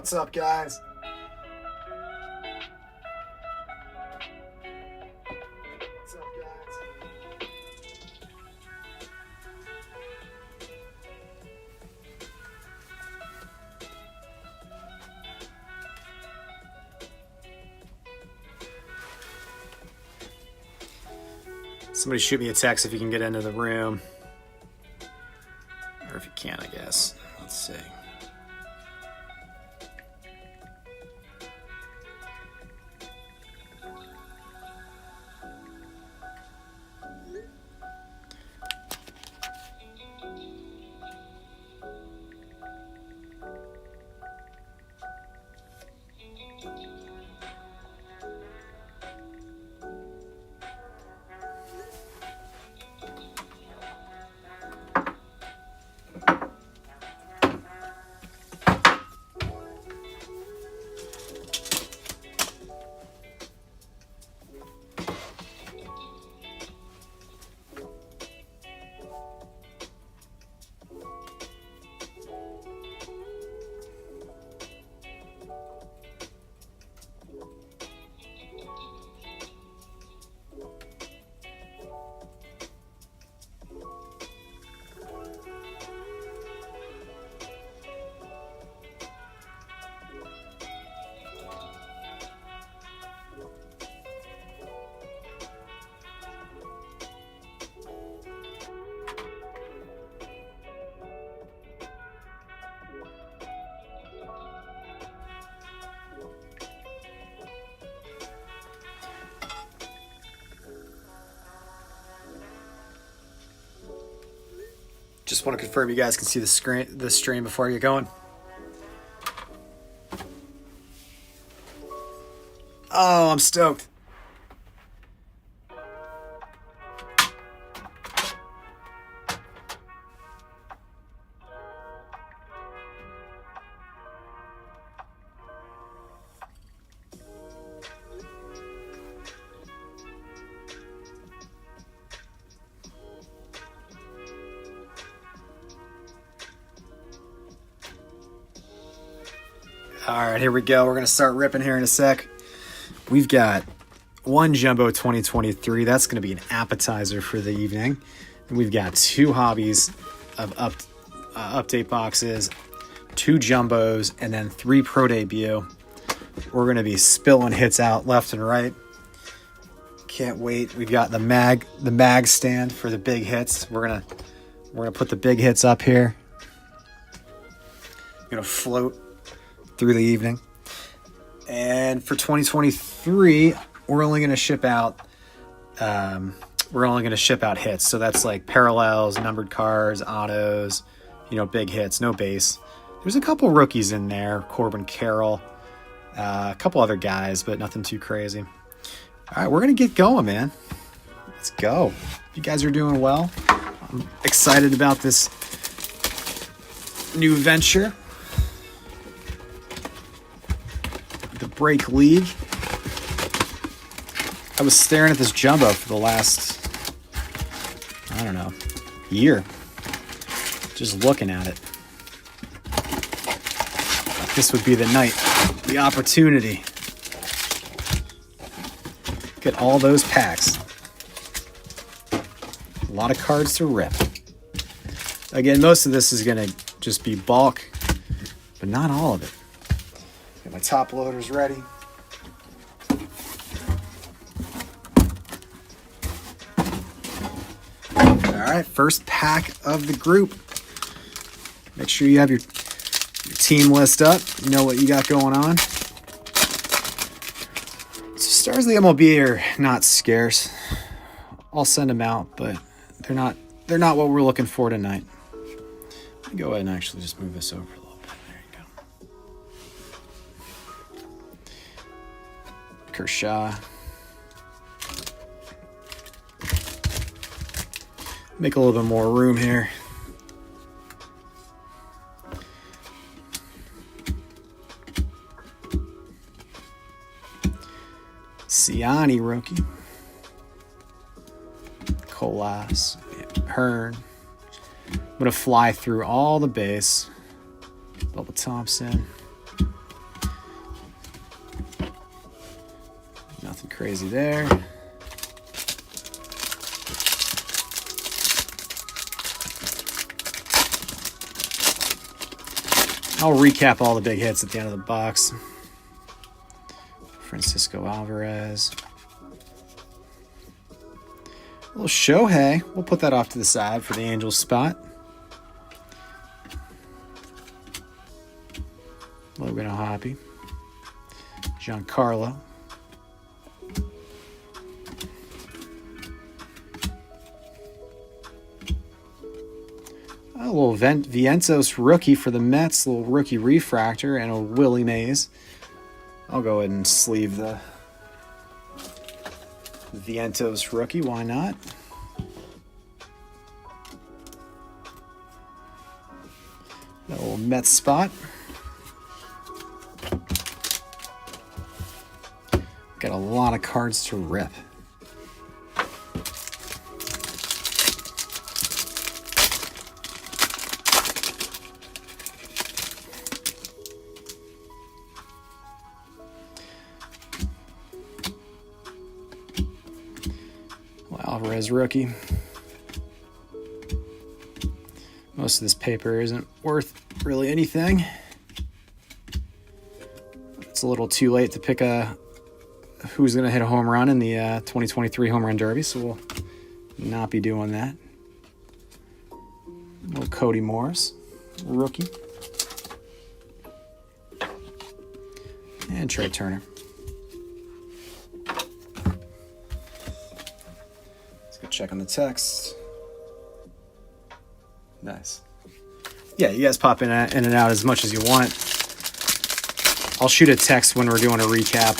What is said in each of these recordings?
What's up, guys? What's up, guys? Somebody shoot me a text if you can get into the room. Or if you can, I guess. Let's see. Just want to confirm you guys can see the stream before you get going. Oh, I'm stoked. All right, here we go. We're going to start ripping here in a sec. We've got one Jumbo 2023. That's going to be an appetizer for the evening. And we've got two hobbies of update boxes, two Jumbos, and then three Pro Debut. We're going to be spilling hits out left and right. Can't wait. We've got the mag stand for the big hits. We're gonna put the big hits up here. Gonna float through the evening. And for 2023, we're only going to ship out hits. So that's like parallels, numbered cards, autos, big hits, no base. There's a couple rookies in there, Corbin Carroll, a couple other guys, but nothing too crazy. All right, we're going to get going, man. Let's go. You guys are doing well. I'm excited about this new venture. The Break League. I was staring at this Jumbo for the last, year. Just looking at it. This would be the night, the opportunity. Get all those packs. A lot of cards to rip. Again, most of this is going to just be bulk, but not all of it. Get my top loaders ready. All right, first pack of the group. Make sure you have your team list up. You know what you got going on. So stars of the MLB are not scarce. I'll send them out, but they're not what we're looking for tonight. Let me go ahead and actually just move this over a little bit. There you go. Kershaw. Make a little bit more room here. Siani rookie. Colas. Hearn. I'm going to fly through all the base. Bubba Thompson. crazy there. I'll recap all the big hits at the end of the box. Francisco Alvarez. A little Shohei. We'll put that off to the side for the Angels spot. Logan O'Hoppe. Giancarlo. A little Vientos rookie for the Mets, a little rookie refractor, and a Willie Mays. I'll go ahead and sleeve the Vientos rookie, why not? That little Mets spot. Got a lot of cards to rip. Alvarez rookie. Most of this paper isn't worth really anything. It's a little too late to pick who's going to hit a home run in the 2023 Home Run Derby, so we'll not be doing that. A little Cody Morris, rookie. And Trey Turner. Check on the text. Nice. Yeah, you guys pop in and out as much as you want. I'll shoot a text when we're doing a recap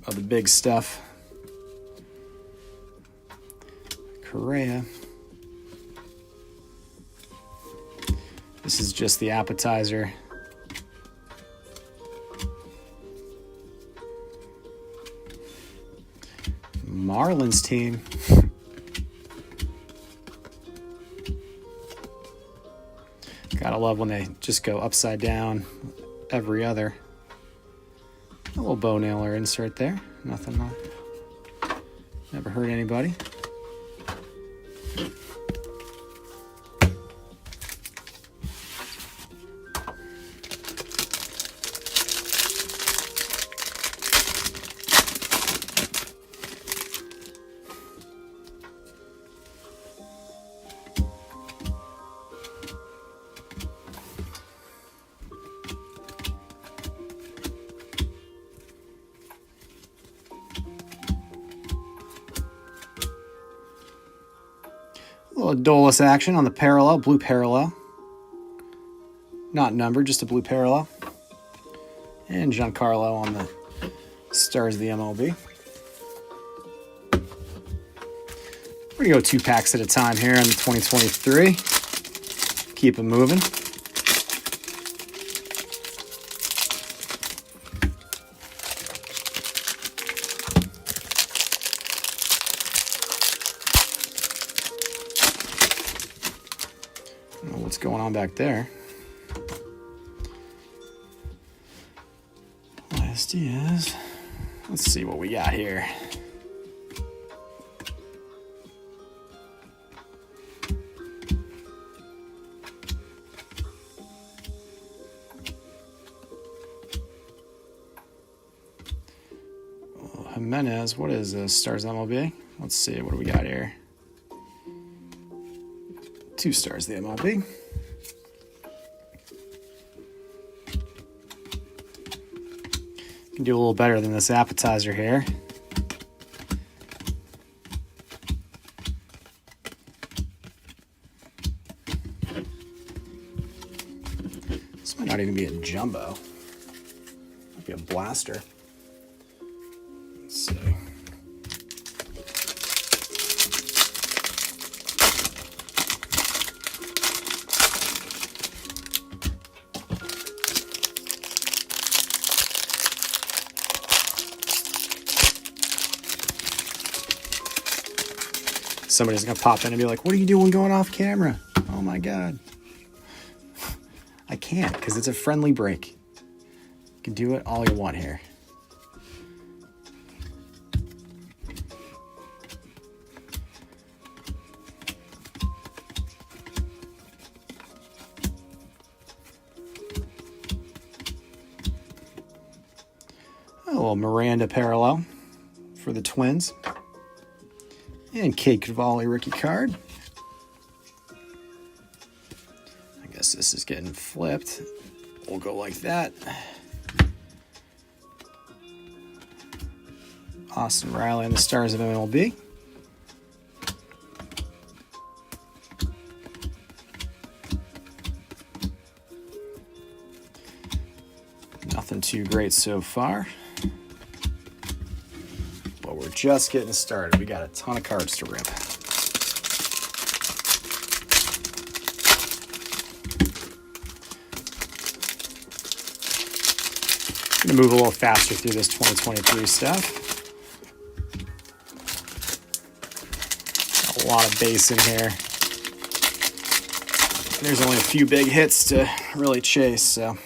of the big stuff. Correa. This is just the appetizer. Marlins team. Gotta love when they just go upside down every other. A little bow nailer insert there. Nothing. Never hurt anybody. A little Dolus action on the parallel, blue parallel. Not numbered, just a blue parallel. And Giancarlo on the stars of the MLB. We're going to go 2 packs at a time here on the 2023. Keep it moving. What's going on back there? Last is. Let's see what we got here. Jimenez, what is this? Stars MLB? Let's see, what do we got here? 2 stars the MLB. Can do a little better than this appetizer here. This might not even be a jumbo. Might be a blaster. Let's see. Somebody's gonna pop in and be like, "What are you doing going off camera?" Oh my god. I can't, because it's a friendly break. You can do it all you want here. A little Miranda parallel for the Twins. And Kate Cavalli rookie card. I guess this is getting flipped. We'll go like that. Austin Riley and the Stars of MLB. Nothing too great so far. But we're just getting started. We got a ton of cards to rip. I'm going to move a little faster through this 2023 stuff. Got a lot of base in here. And there's only a few big hits to really chase, so.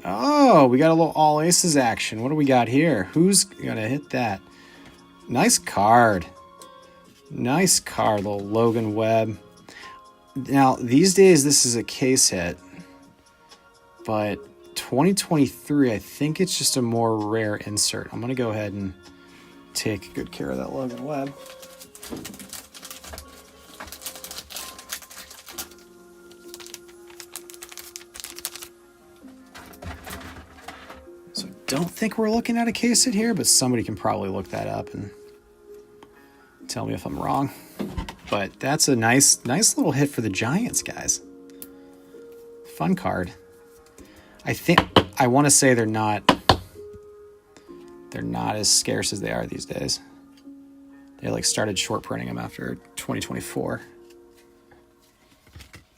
Oh, we got a little all aces action. What do we got here? Who's going to hit that? Nice card. Nice card, little Logan Webb. Now, these days, this is a case hit. But 2023, I think it's just a more rare insert. I'm going to go ahead and take good care of that Logan Webb. Don't think we're looking at a case hit here, but somebody can probably look that up and tell me if I'm wrong. But that's a nice little hit for the Giants, guys. Fun card. I want to say they're not as scarce as they are these days. They like started short printing them after 2024.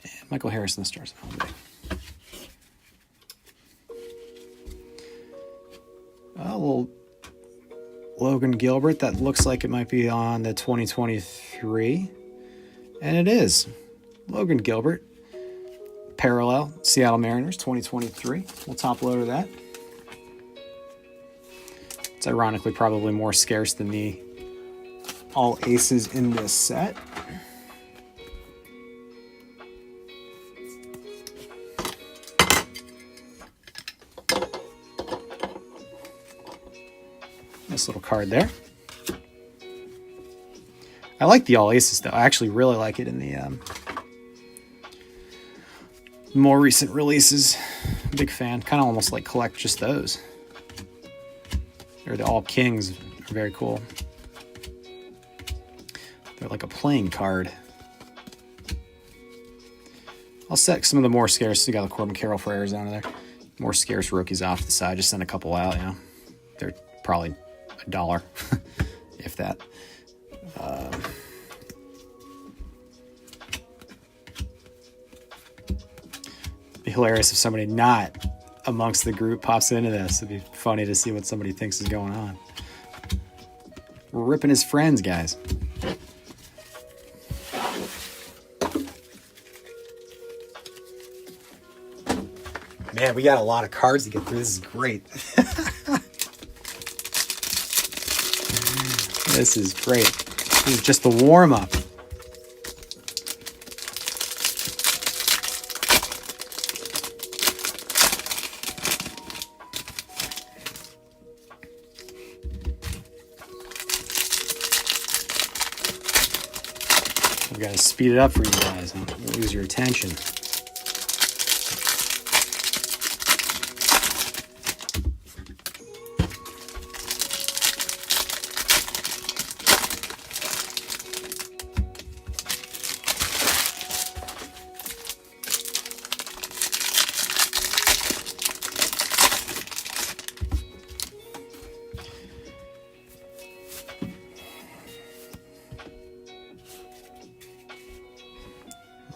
And Michael Harris and the Stars. A little Logan Gilbert that looks like it might be on the 2023. And it is. Logan Gilbert. Parallel. Seattle Mariners 2023. We'll top loader that. It's ironically probably more scarce than the all aces in this set. Nice little card there. I like the all aces though. I actually really like it in the more recent releases. Big fan. Kind of almost like collect just those. Or the all kings are very cool. They're like a playing card. I'll set some of the more scarce. You got the Corbin Carroll for Arizona there. More scarce rookies off to the side. Just send a couple out, you know. They're probably $1, if that. It'd be hilarious if somebody not amongst the group pops into this. It'd be funny to see what somebody thinks is going on. We're ripping his friends, guys. Man, we got a lot of cards to get through. This is great. This is great. This is just the warm-up. I've got to speed it up for you guys. Don't lose your attention.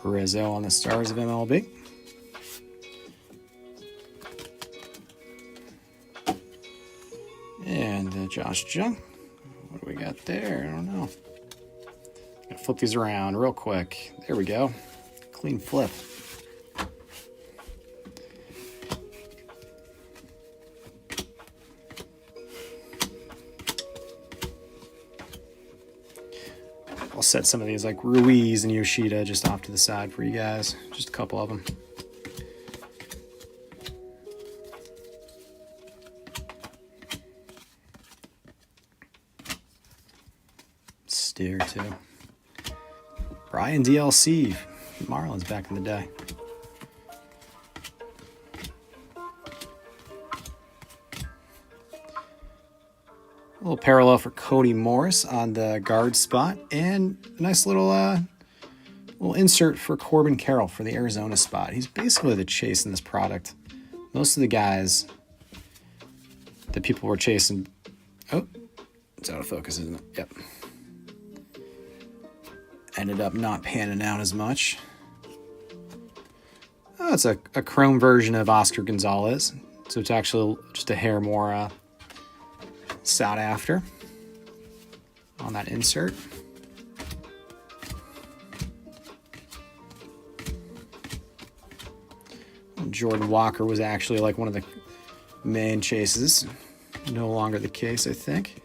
Rizzo on the Stars of MLB. And Josh Jung. What do we got there? I don't know. Gotta flip these around real quick. There we go. Clean flip. I'll set some of these like Ruiz and Yoshida just off to the side for you guys. Just a couple of them. Steer too. Brian DLC. Marlins back in the day. A little parallel for Cody Morris on the guard spot, and a nice little insert for Corbin Carroll for the Arizona spot. He's basically the chase in this product. Most of the guys that people were chasing... Oh, it's out of focus, isn't it? Yep. Ended up not panning out as much. Oh, it's a chrome version of Oscar Gonzalez, so it's actually just a hair more... sought after on that insert. Jordan Walker was actually like one of the main chases. No longer the case, I think.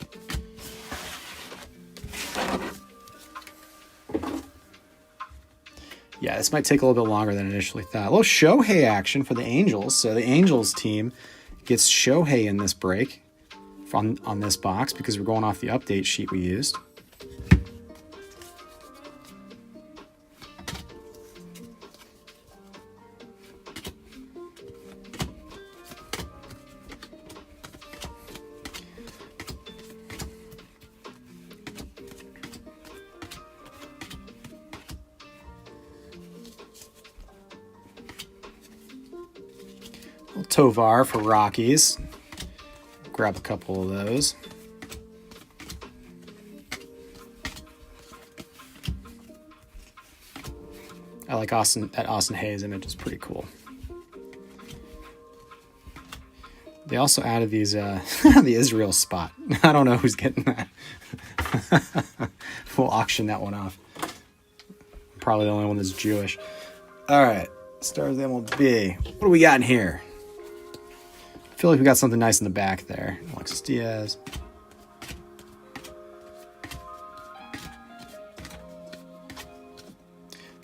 Yeah, this might take a little bit longer than initially thought. A little Shohei action for the Angels. So the Angels team gets Shohei in this break. On this box because we're going off the update sheet we used. Tovar for Rockies. Grab a couple of those. I like that Austin Hayes image is pretty cool. They also added these the Israel spot. I don't know who's getting that. We'll auction that one off. I'm probably the only one that's Jewish. All right, stars of the MLB. What do we got in here? I feel like we got something nice in the back there. Alexis Diaz.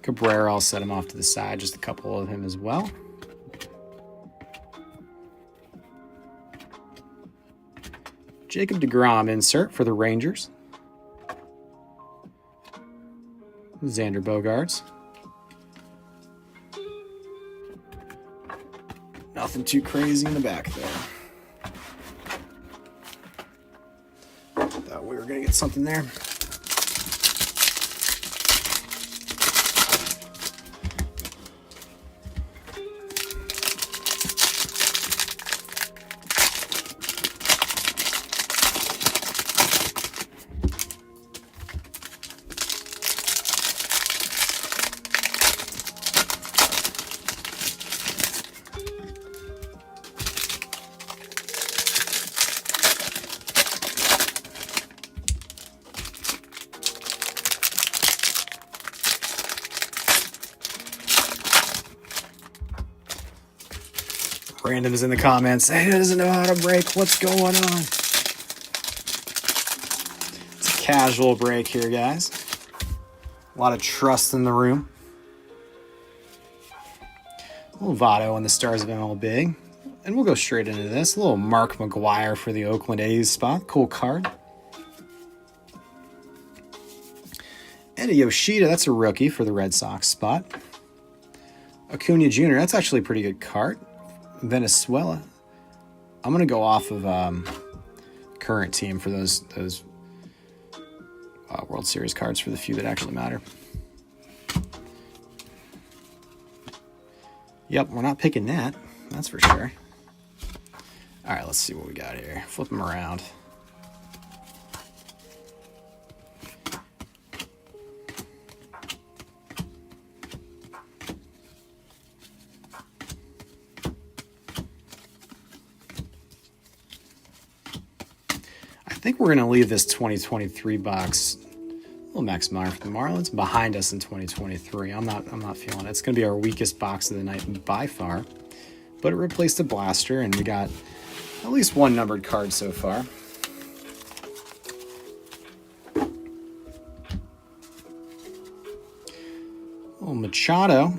Cabrera, I'll set him off to the side. Just a couple of him as well. Jacob deGrom insert for the Rangers. Xander Bogaerts. Nothing too crazy in the back there. Thought we were going to get something there. Randoms in the comments. Hey, doesn't know how to break. What's going on? It's a casual break here, guys. A lot of trust in the room. A little Votto on the Stars of MLB. And we'll go straight into this. A little Mark McGwire for the Oakland A's spot. Cool card. And a Yoshida. That's a rookie for the Red Sox spot. Acuna Jr. That's actually a pretty good card. Venezuela. I'm going to go off of current team for those World Series cards for the few that actually matter. Yep, we're not picking that. That's for sure. All right, let's see what we got here. Flip them around. I think we're going to leave this 2023 box, a little Max Meyer for the Marlins, behind us in 2023. I'm not feeling it. It's going to be our weakest box of the night by far, but it replaced a blaster, and we got at least one numbered card so far. Machado.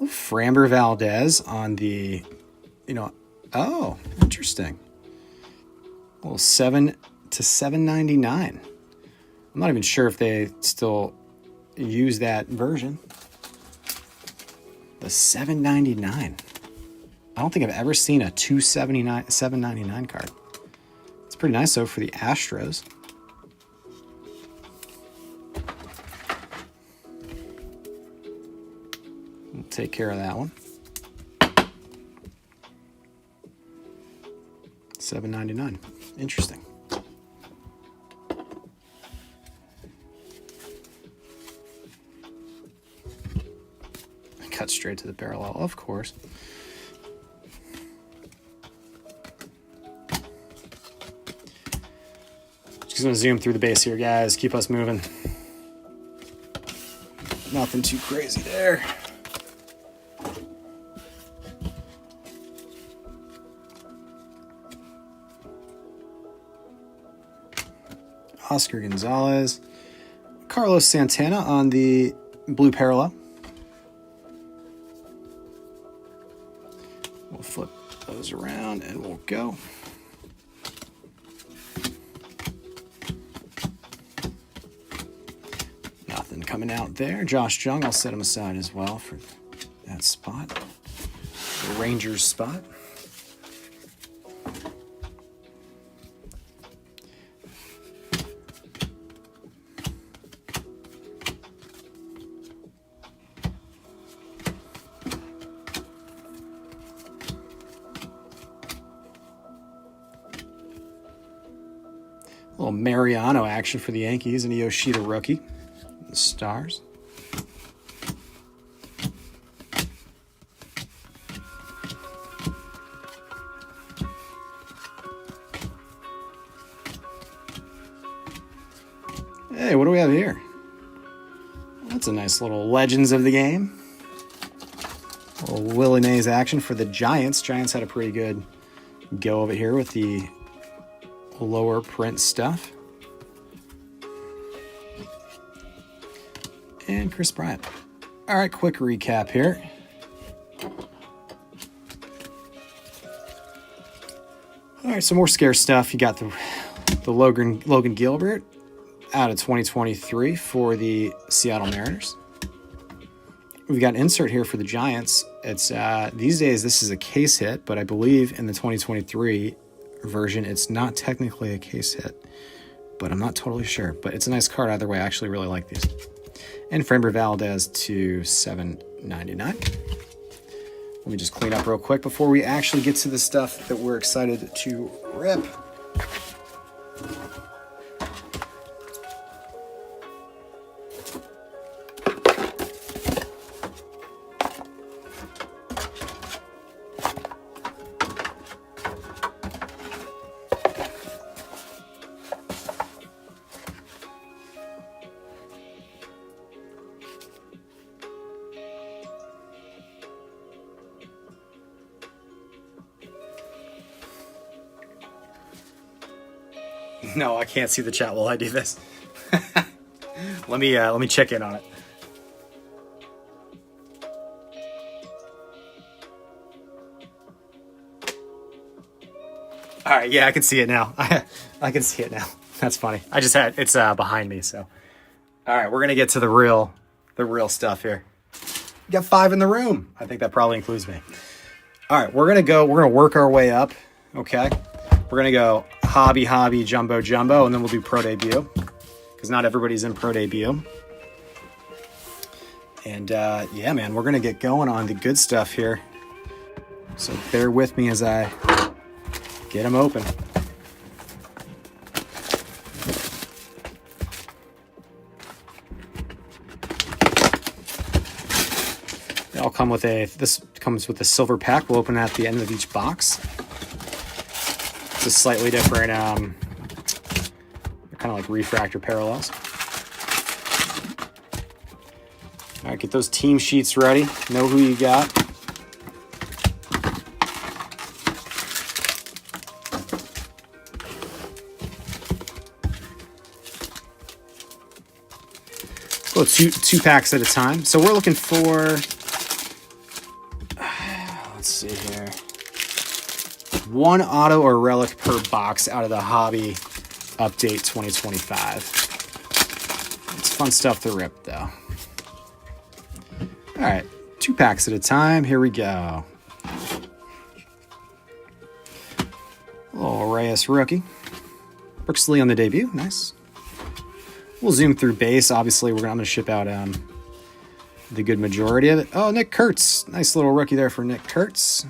Framber Valdez on the, oh, interesting. Well, 7 to 799. I'm not even sure if they still use that version. The 799. I don't think I've ever seen a 799 card. It's pretty nice though for the Astros. We'll take care of that one. $7.99. Interesting. Cut straight to the parallel, of course. Just gonna zoom through the base here, guys. Keep us moving. Nothing too crazy there. Oscar Gonzalez. Carlos Santana on the blue parallel. We'll flip those around and we'll go. Nothing coming out there. Josh Jung, I'll set him aside as well for that spot. The Rangers spot. A little Mariano action for the Yankees and a Yoshida rookie. The Stars. Hey, what do we have here? That's a nice little Legends of the Game. A little Willie Mays action for the Giants. Giants had a pretty good go of it here with the lower print stuff. And Chris Bryant. All right, quick recap here. All right, some more scarce stuff. You got the Logan Gilbert out of 2023 for the Seattle Mariners. We've got an insert here for the Giants. It's these days this is a case hit, but I believe in the 2023 version it's not technically a case hit, but I'm not totally sure. But it's a nice card either way. I actually really like these. And Framber Valdez to $7.99. Let me just clean up real quick before we actually get to the stuff that we're excited to rip. No, I can't see the chat while I do this. Let me check in on it. All right, yeah, I can see it now. I can see it now. That's funny. It's behind me, so. All right, we're gonna get to the real stuff here. We got 5 in the room. I think that probably includes me. All right, we're gonna work our way up. Okay, we're gonna go hobby, jumbo, and then we'll do pro debut because not everybody's in pro debut. And yeah, man, we're gonna get going on the good stuff here. So bear with me as I get them open. They all come with this comes with a silver pack. We'll open at the end of each box. It's a slightly different, kind of like refractor parallels. All right, get those team sheets ready. Know who you got. Well, two packs at a time. So we're looking for, let's see here, 1 auto or relic per box out of the Hobby Update 2025. It's fun stuff to rip, though. All right, 2 packs at a time. Here we go. Little Reyes rookie. Brooks Lee on the debut. Nice. We'll zoom through base. Obviously, I'm going to ship out the good majority of it. Oh, Nick Kurtz. Nice little rookie there for Nick Kurtz.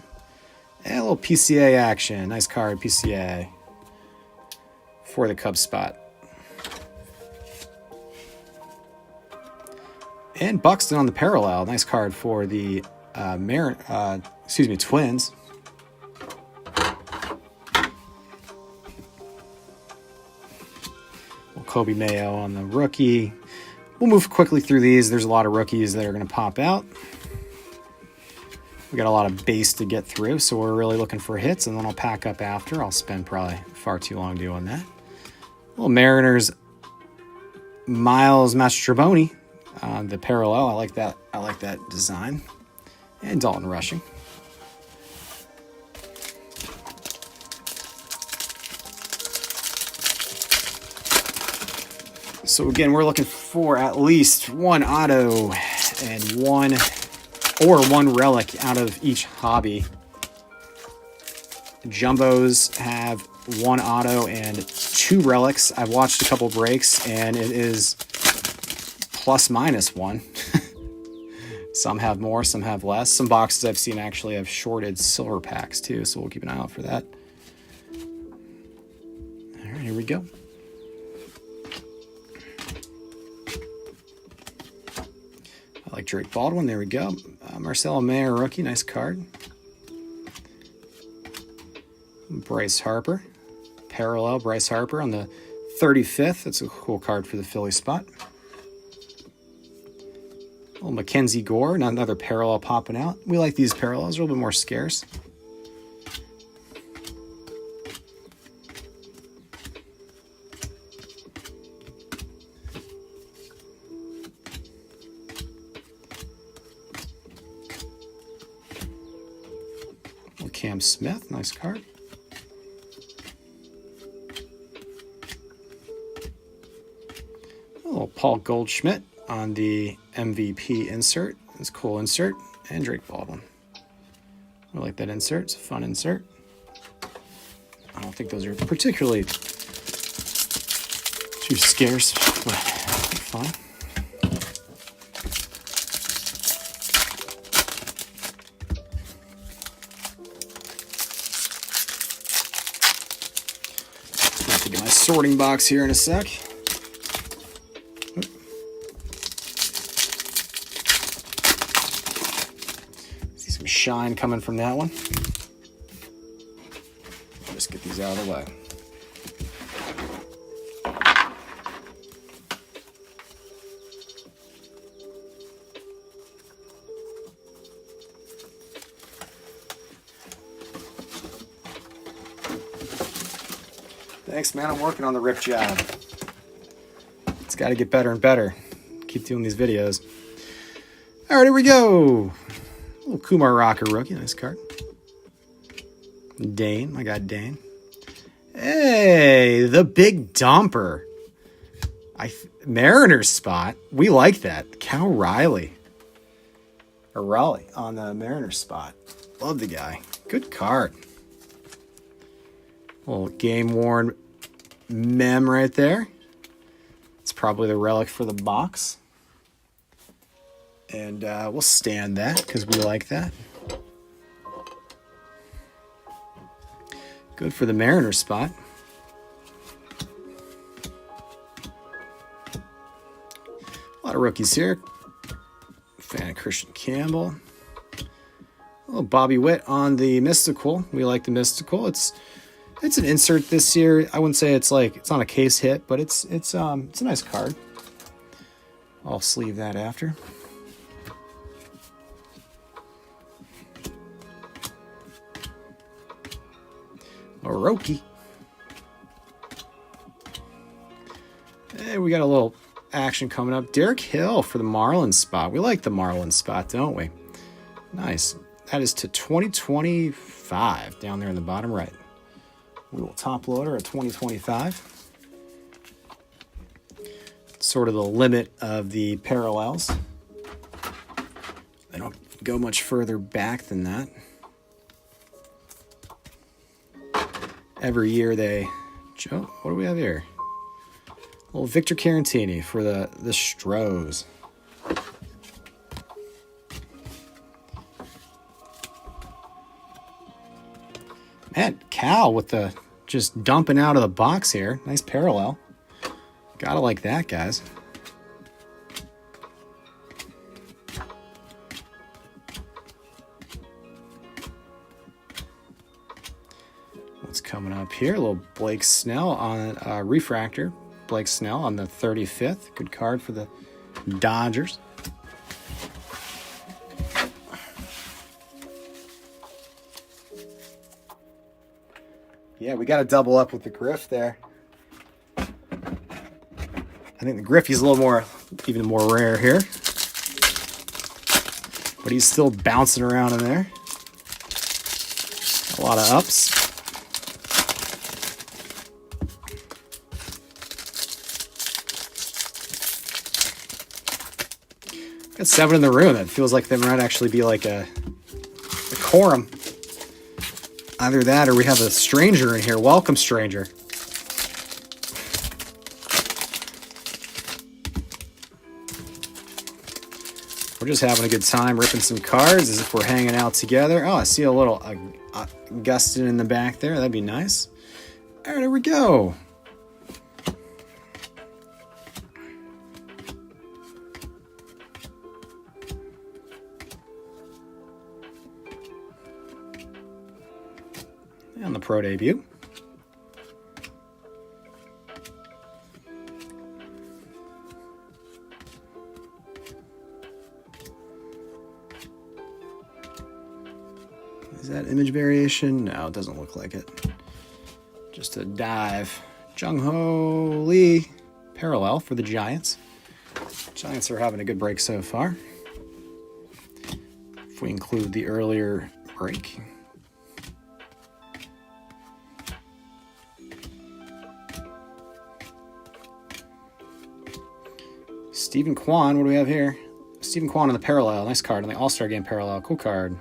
And a little PCA action. Nice card, PCA. For the Cubs spot. And Buxton on the parallel. Nice card for the Twins. Kobe Mayo on the rookie. We'll move quickly through these. There's a lot of rookies that are going to pop out. We got a lot of base to get through, so we're really looking for hits, and then I'll pack up after. I'll spend probably far too long doing that. Little Mariners, Miles Mastrobuoni on the parallel. I like that. I like that design. And Dalton Rushing. So again, we're looking for at least 1 auto and one relic out of each hobby. Jumbos have 1 auto and 2 relics. I've watched a couple breaks, and it is ±1. Some have more, some have less. Some boxes I've seen actually have shorted silver packs too, so we'll keep an eye out for that. All right, here we go. I like Drake Baldwin. There we go. Marcelo Mayer, rookie. Nice card. Bryce Harper. Parallel Bryce Harper on the 35th. That's a cool card for the Philly spot. Little Mackenzie Gore. Another parallel popping out. We like these parallels. A little bit more scarce. Cam Smith, nice card. Oh, Paul Goldschmidt on the MVP insert. It's a cool insert. And Drake Baldwin. I like that insert. It's a fun insert. I don't think those are particularly too scarce, but fun. Get my sorting box here in a sec. See some shine coming from that one. Just get these out of the way. Thanks, man. I'm working on the rip job. It's got to get better and better. Keep doing these videos. All right, here we go. A little Kumar Rocker rookie. Nice card. Dane. I got Dane. Hey, the big dumper. Mariners spot. We like that. Cal Riley. Or Raleigh on the Mariners spot. Love the guy. Good card. Little game-worn mem right there. It's probably the relic for the box. And we'll stand that because we like that. Good for the Mariners spot. A lot of rookies here. Fan of Christian Campbell. A little Bobby Witt on the Mystical. We like the Mystical. It's an insert this year. I wouldn't say it's not a case hit, but it's a nice card. I'll sleeve that after. Oroki. Hey, we got a little action coming up. Derek Hill for the Marlins spot. We like the Marlins spot, don't we? Nice. That is to 2025 down there in the bottom right. We will top loader at 2025. Sort of the limit of the parallels. They don't go much further back than that. Every year they... Joe, what do we have here? A little Victor Carantini for the Stros. Man, Cal with the just dumping out of the box here. Nice parallel. Gotta like that, guys. What's coming up here? A little Blake Snell on refractor. Blake Snell on the 35th. Good card for the Dodgers. Yeah, we got to double up with the Griff there. I think the Griffey's a little more, even more rare here. But he's still bouncing around in there. A lot of ups. Got 7 in the room. That feels like there might actually be like a quorum. Either that or we have a stranger in here. Welcome, stranger. We're just having a good time ripping some cards as if we're hanging out together. Oh, I see a little Augustin in the back there. That'd be nice. All right, there we go. And the pro debut. Is that image variation? No, it doesn't look like it. Just a dive. Jung-Ho Lee parallel for the Giants. Giants are having a good break so far. If we include the earlier break. Stephen Kwan, what do we have here? Stephen Kwan on the parallel. Nice card on the All-Star Game parallel. Cool card.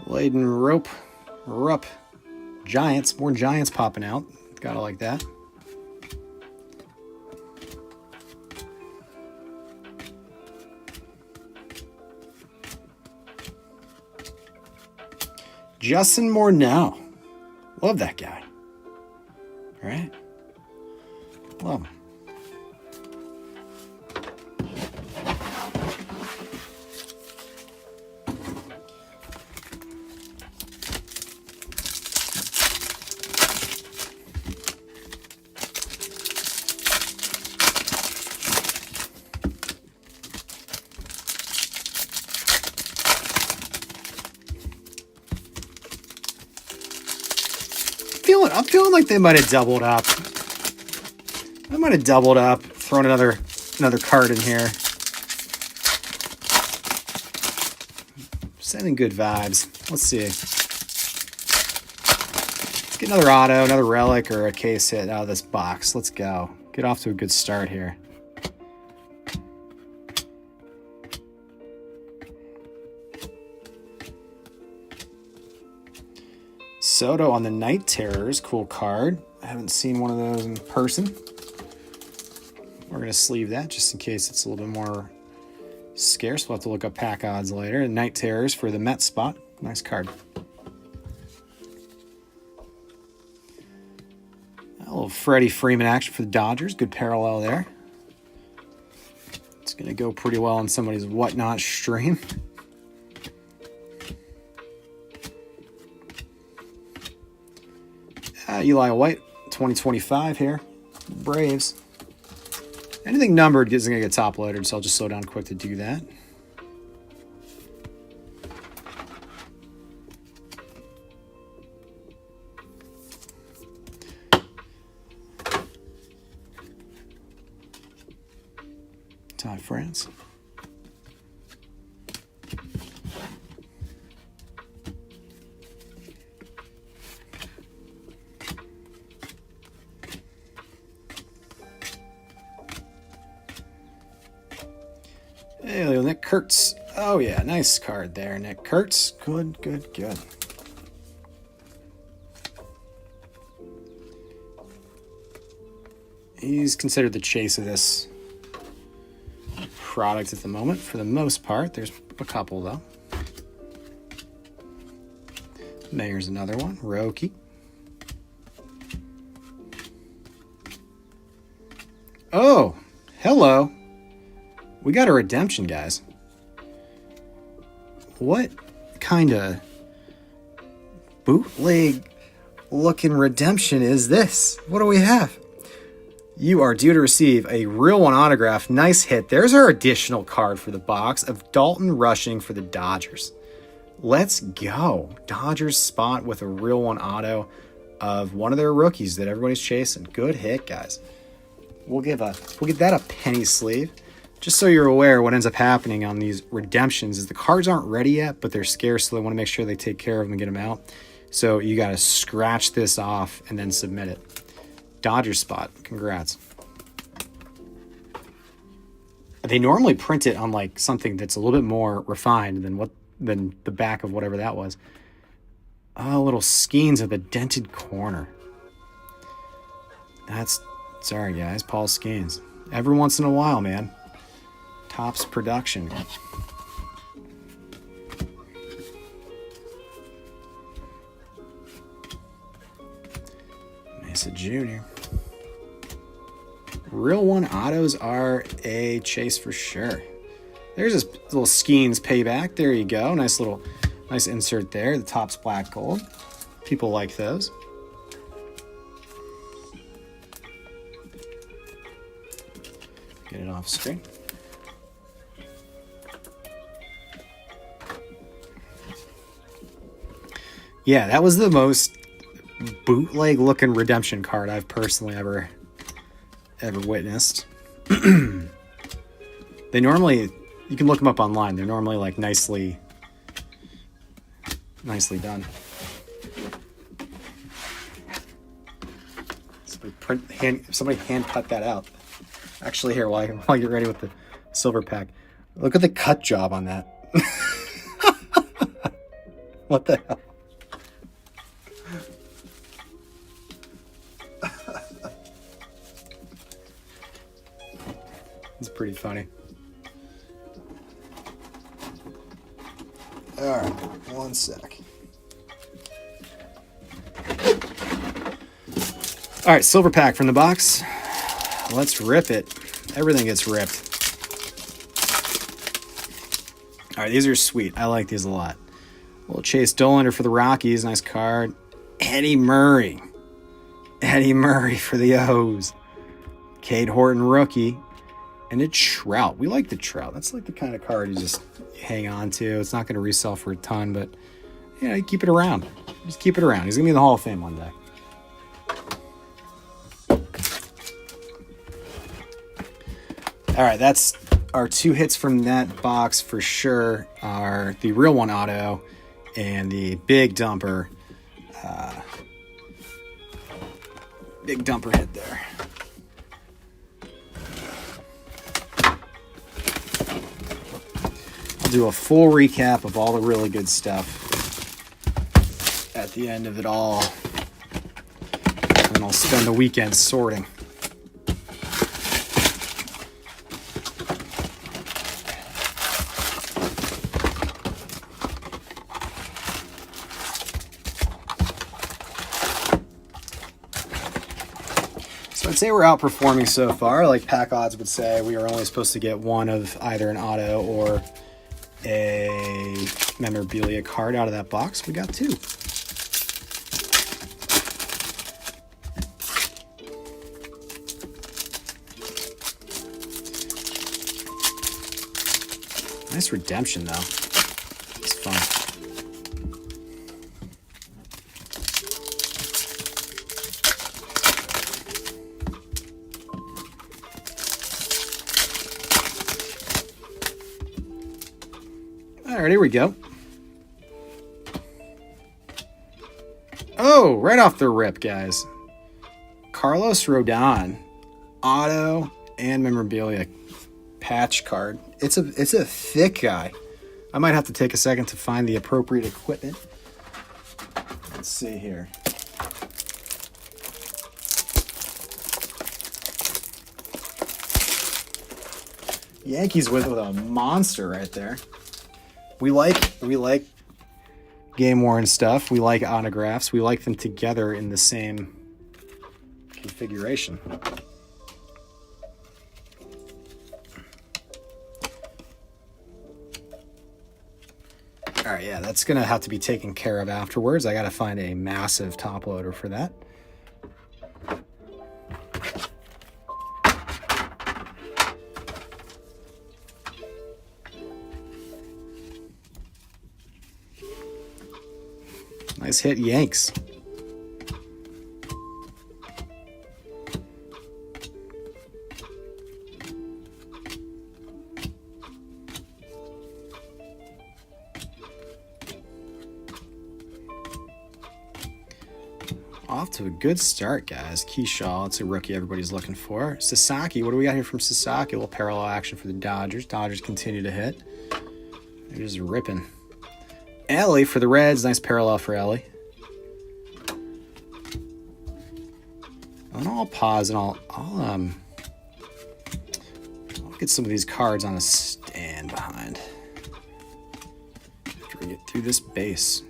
Layden Rupp. Giants. More Giants popping out. Gotta like that. Justin Morneau. Love that guy. All right? Love him. I'm feeling like they might have doubled up. I might have doubled up, thrown another card in here. Sending good vibes. Let's see. Let's get another auto, another relic, or a case hit out of this box. Let's go. Get off to a good start here. Soto on the Night Terrors. Cool card. I haven't seen one of those in person. We're going to sleeve that just in case it's a little bit more scarce. We'll have to look up pack odds later. Night Terrors for the Mets spot. Nice card. A little Freddie Freeman action for the Dodgers. Good parallel there. It's going to go pretty well on somebody's Whatnot stream. Eli White, 2025 here. Braves. Anything numbered isn't going to get top loaded, so I'll just slow down quick to do that. Todd France. Hey, little Nick Kurtz. Oh, yeah, nice card there, Nick Kurtz. Good, good, good. He's considered the chase of this product at the moment, for the most part. There's a couple, though. Mayer's another one. Roki. Oh, hello. We got a redemption, guys. What kind of bootleg looking redemption is this? What do we have? You are due to receive a real one autograph. Nice hit. There's our additional card for the box of Dalton Rushing for the Dodgers. Let's go. Dodgers spot with a real one auto of one of their rookies that everybody's chasing. Good hit, guys. We'll give that a penny sleeve. Just so you're aware, what ends up happening on these redemptions is the cards aren't ready yet, but they're scarce, so they want to make sure they take care of them and get them out. So you got to scratch this off and then submit it. Dodger spot. Congrats. They normally print it on like something that's a little bit more refined than the back of whatever that was. Oh, little skeins of the dented corner. Sorry guys, Paul Skeins. Every once in a while, man. Topps production. Mesa Jr. Real one autos are a chase for sure. There's this little Skeins payback. There you go. Nice insert there. The Topps black gold. People like those. Get it off screen. Yeah, that was the most bootleg looking redemption card I've personally ever witnessed. They normally, you can look them up online. They're normally like nicely done. Somebody hand cut that out. Actually, here while you're ready with the silver pack, look at the cut job on that. What the hell? It's pretty funny. All right, one sec. All right, silver pack from the box. Let's rip it. Everything gets ripped. All right, these are sweet. I like these a lot. A little Chase Dollander for the Rockies. Nice card. Eddie Murray for the O's. Cade Horton rookie. And a Trout. We like the Trout. That's like the kind of card you just hang on to. It's not going to resell for a ton, but you keep it around. Just keep it around. He's going to be in the Hall of Fame one day. All right, that's our two hits from that box for sure. Are the real one auto and the big dumper. Big dumper hit there. I'll do a full recap of all the really good stuff at the end of it all. And then I'll spend the weekend sorting. I'd say we're outperforming so far. Like pack odds would say, we are only supposed to get one of either an auto or a memorabilia card out of that box. We got two. Nice redemption, though. It's fun. All right, here we go. Oh, right off the rip, guys. Carlos Rodon, auto and memorabilia patch card. It's a thick guy. I might have to take a second to find the appropriate equipment. Let's see here. Yankees with a monster right there. We like game worn stuff. We like autographs. We like them together in the same configuration. All right, yeah, that's gonna have to be taken care of afterwards. I gotta find a massive top loader for that. Nice hit, Yanks. Off to a good start, guys. Keyshaw, it's a rookie everybody's looking for. Sasaki, what do we got here from Sasaki? A little parallel action for the Dodgers. Dodgers continue to hit. They're just ripping. Ellie for the Reds. Nice parallel for Ellie. And I'll pause and I'll get some of these cards on a stand behind after we get through this base.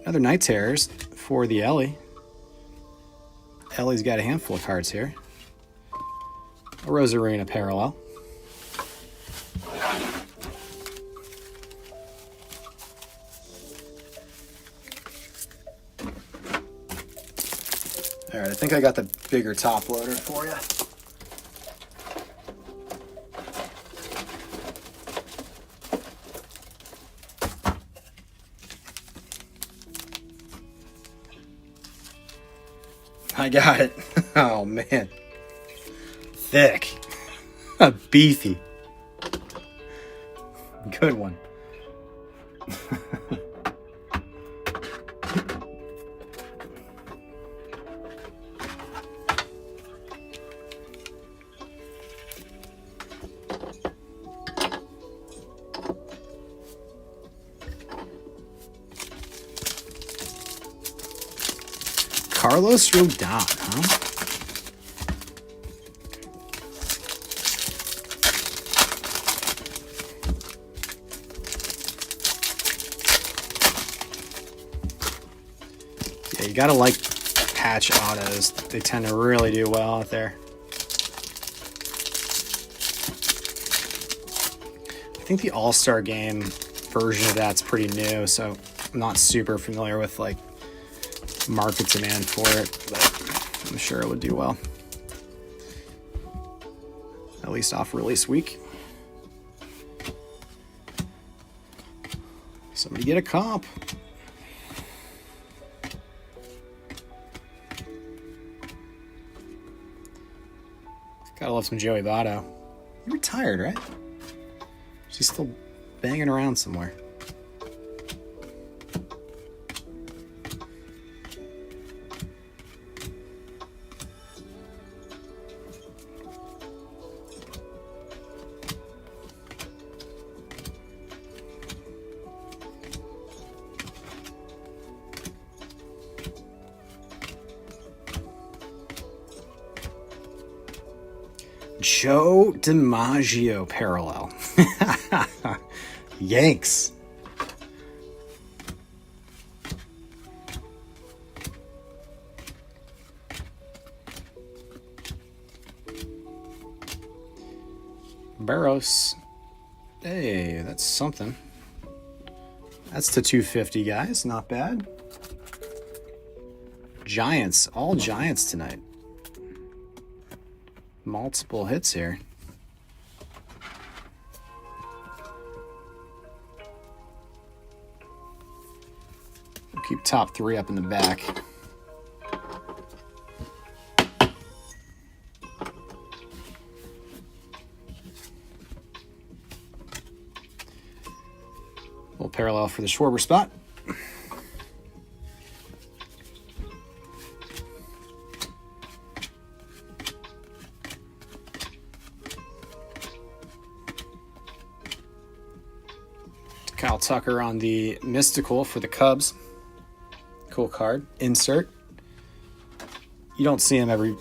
Another Night Terrors for the Ellie. Ellie's got a handful of cards here. A Rosarina parallel. All right, I think I got the bigger top loader for you. I got it. Oh, man. Thick. Beefy. Good one. Carlos Rodon, huh? Yeah, you gotta like patch autos. They tend to really do well out there. I think the All-Star Game version of that's pretty new, so I'm not super familiar with like market demand for it, but I'm sure it would do well. At least off release week. Somebody get a comp. Gotta love some Joey Votto. He retired, right? She's still banging around somewhere. Joe DiMaggio parallel. Yanks. Barros. Hey, that's something. That's to 250, guys. Not bad. Giants. All Giants tonight. Multiple hits here. keep top 3 up in the back. Little parallel for the Schwarber spot. Kyle Tucker on the Mystical for the Cubs. Cool card. Insert. You don't see him every.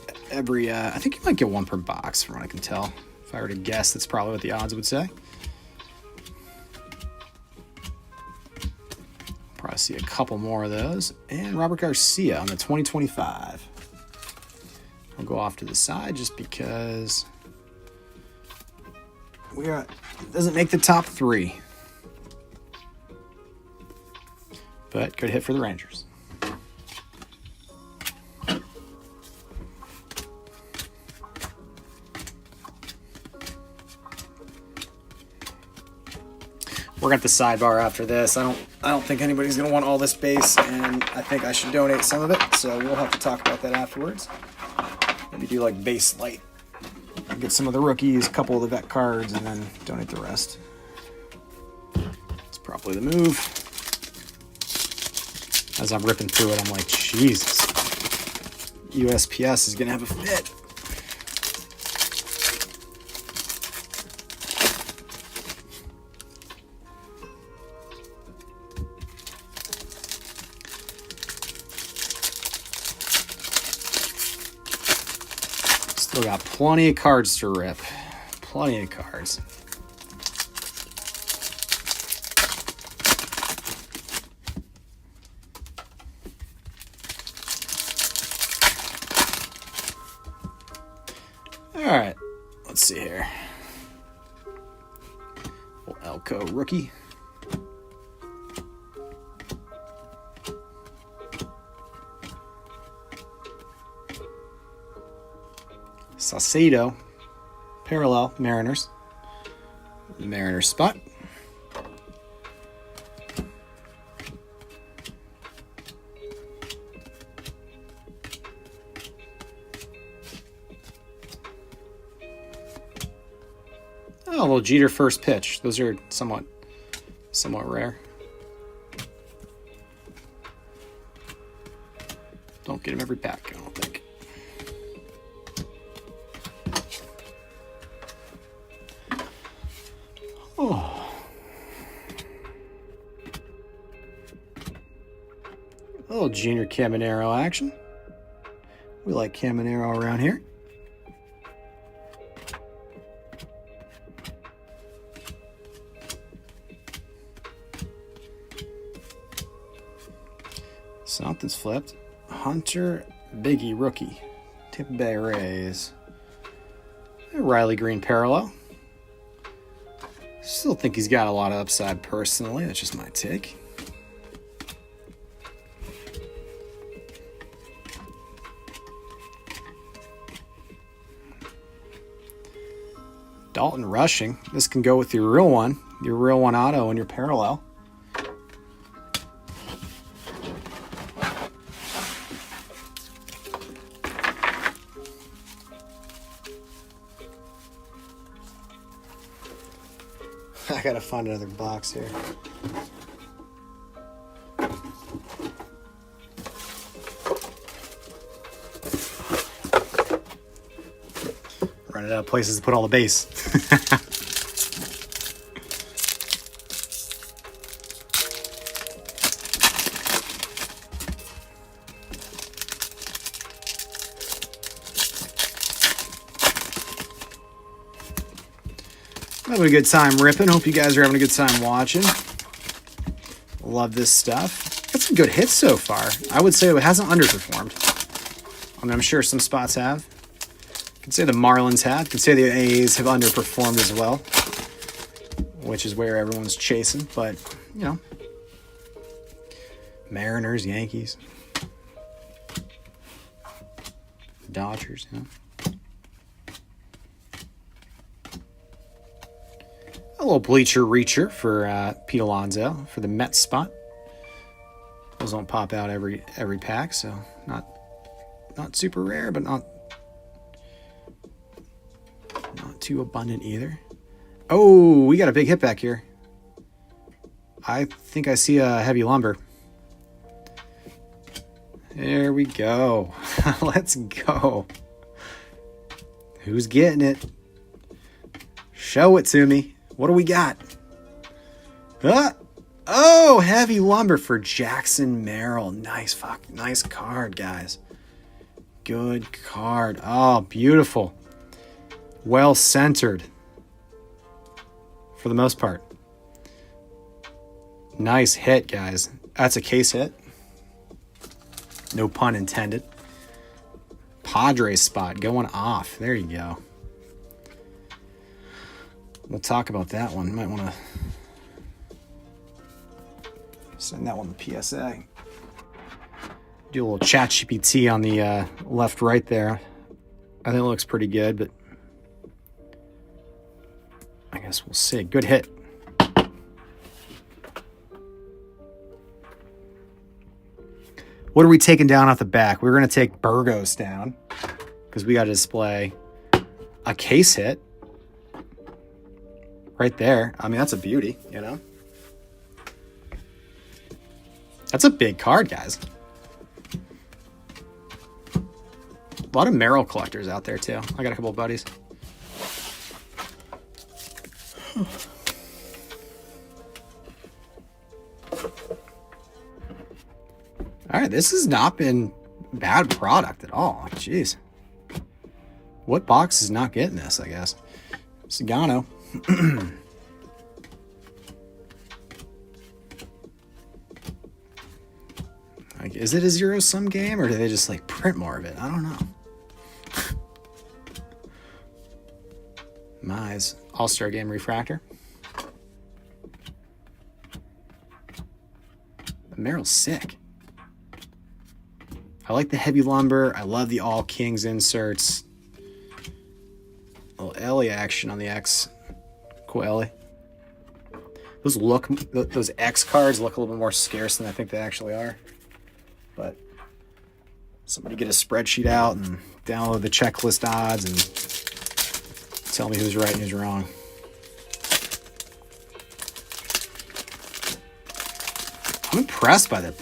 I think you might get one per box, from what I can tell. If I were to guess, that's probably what the odds would say. Probably see a couple more of those. And Robert Garcia on the 2025. I'll go off to the side just because it doesn't make the top 3. But good hit for the Rangers. We're at the sidebar after this. I don't think anybody's gonna want all this base, and I think I should donate some of it. So we'll have to talk about that afterwards. Maybe do like base light. Get some of the rookies, a couple of the vet cards, and then donate the rest. It's probably the move. As I'm ripping through it, I'm like, Jesus. USPS is going to have a fit. Still got plenty of cards to rip. Plenty of cards. All right, let's see here. Elko rookie. Saucedo, parallel, Mariners. Mariners spot. Oh, a little Jeter first pitch. Those are somewhat rare. Don't get him every pack, I don't think. Oh. A little Junior Caminero action. We like Caminero around here. Something's flipped. Hunter Biggie rookie. Tampa Bay Rays. Riley Green parallel. Still think he's got a lot of upside personally. That's just my take. Dalton rushing. This can go with your real one auto, and your parallel. I gotta find another box here. Running out of places to put all the base. Having a good time ripping. Hope you guys are having a good time watching. Love this stuff. Got some good hits so far. I would say it hasn't underperformed. I mean, I'm sure some spots have. I could say the Marlins have. I could say the A's have underperformed as well, which is where everyone's chasing. But, you know, Mariners, Yankees, Dodgers, you know. A little bleacher reacher for Pete Alonso for the Mets spot. Those don't pop out every pack, so not super rare, but not too abundant either. Oh, we got a big hit back here. I think I see a heavy lumber. There we go. Let's go. Who's getting it? Show it to me. What do we got? Oh, heavy lumber for Jackson Merrill. Nice card, guys. Good card. Oh, beautiful. Well centered. For the most part. Nice hit, guys. That's a case hit. No pun intended. Padres spot going off. There you go. We'll talk about that one. You might want to send that one to PSA. Do a little chat GPT on the left right there. I think it looks pretty good, but I guess we'll see. Good hit. What are we taking down off the back? We're going to take Burgos down because we got to display a case hit right there. I mean, that's a beauty, you know? That's a big card, guys. A lot of Merrill collectors out there, too. I got a couple of buddies. All right, this has not been bad product at all. Jeez. What box is not getting this, I guess? Sagano. Like, is it a zero-sum game, or do they just, like, print more of it? I don't know. Mize. All-Star Game Refractor. Merrill's sick. I like the heavy lumber. I love the All Kings inserts. A little Ellie action on the X. Cool Ellie. Those X cards look a little bit more scarce than I think they actually are. But somebody get a spreadsheet out and download the checklist odds and tell me who's right and who's wrong. I'm impressed by the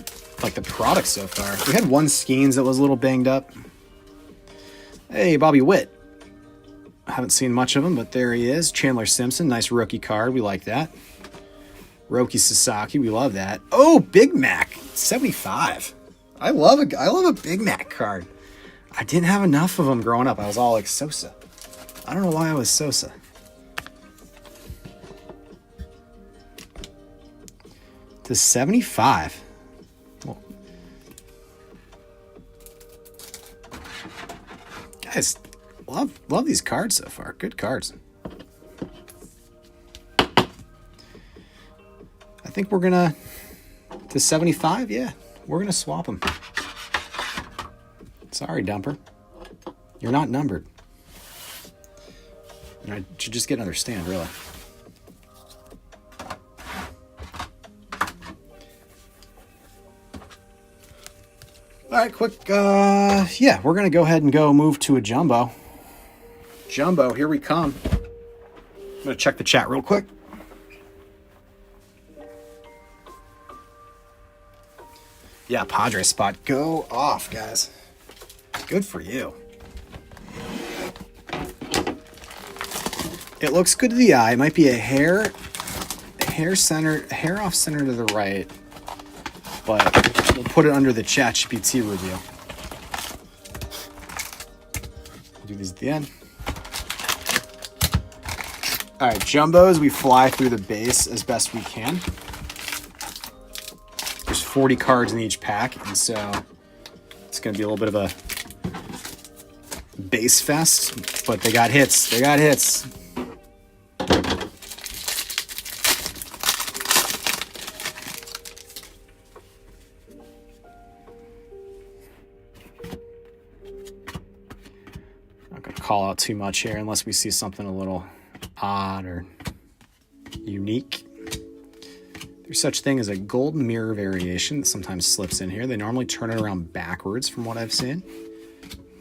product so far. We had one Skeens that was a little banged up. Hey, Bobby Witt. I haven't seen much of him, but there he is. Chandler Simpson, nice rookie card. We like that. Roki Sasaki, we love that. Oh, Big Mac, 75. I love a Big Mac card. I didn't have enough of them growing up. I was all like Sosa. I don't know why I was Sosa. To 75. Well, guys, love these cards so far. Good cards. I think we're gonna to 75. Yeah, we're gonna swap them. Sorry, Dumper. You're not numbered. And I should just get another stand, really. All right, quick. Yeah, we're going to go ahead and move to a jumbo. Jumbo, here we come. I'm going to check the chat real quick. Yeah, Padres spot. Go off, guys. Good for you. It looks good to the eye. It might be a hair off center to the right, but we'll put it under the ChatGPT review. Do these at the end. All right, jumbos, we fly through the base as best we can. There's 40 cards in each pack, and so it's going to be a little bit of a base fest, but they got hits. They got hits. Call out too much here unless we see something a little odd or unique. There's such thing as a golden mirror variation that sometimes slips in here. They normally turn it around backwards from what I've seen,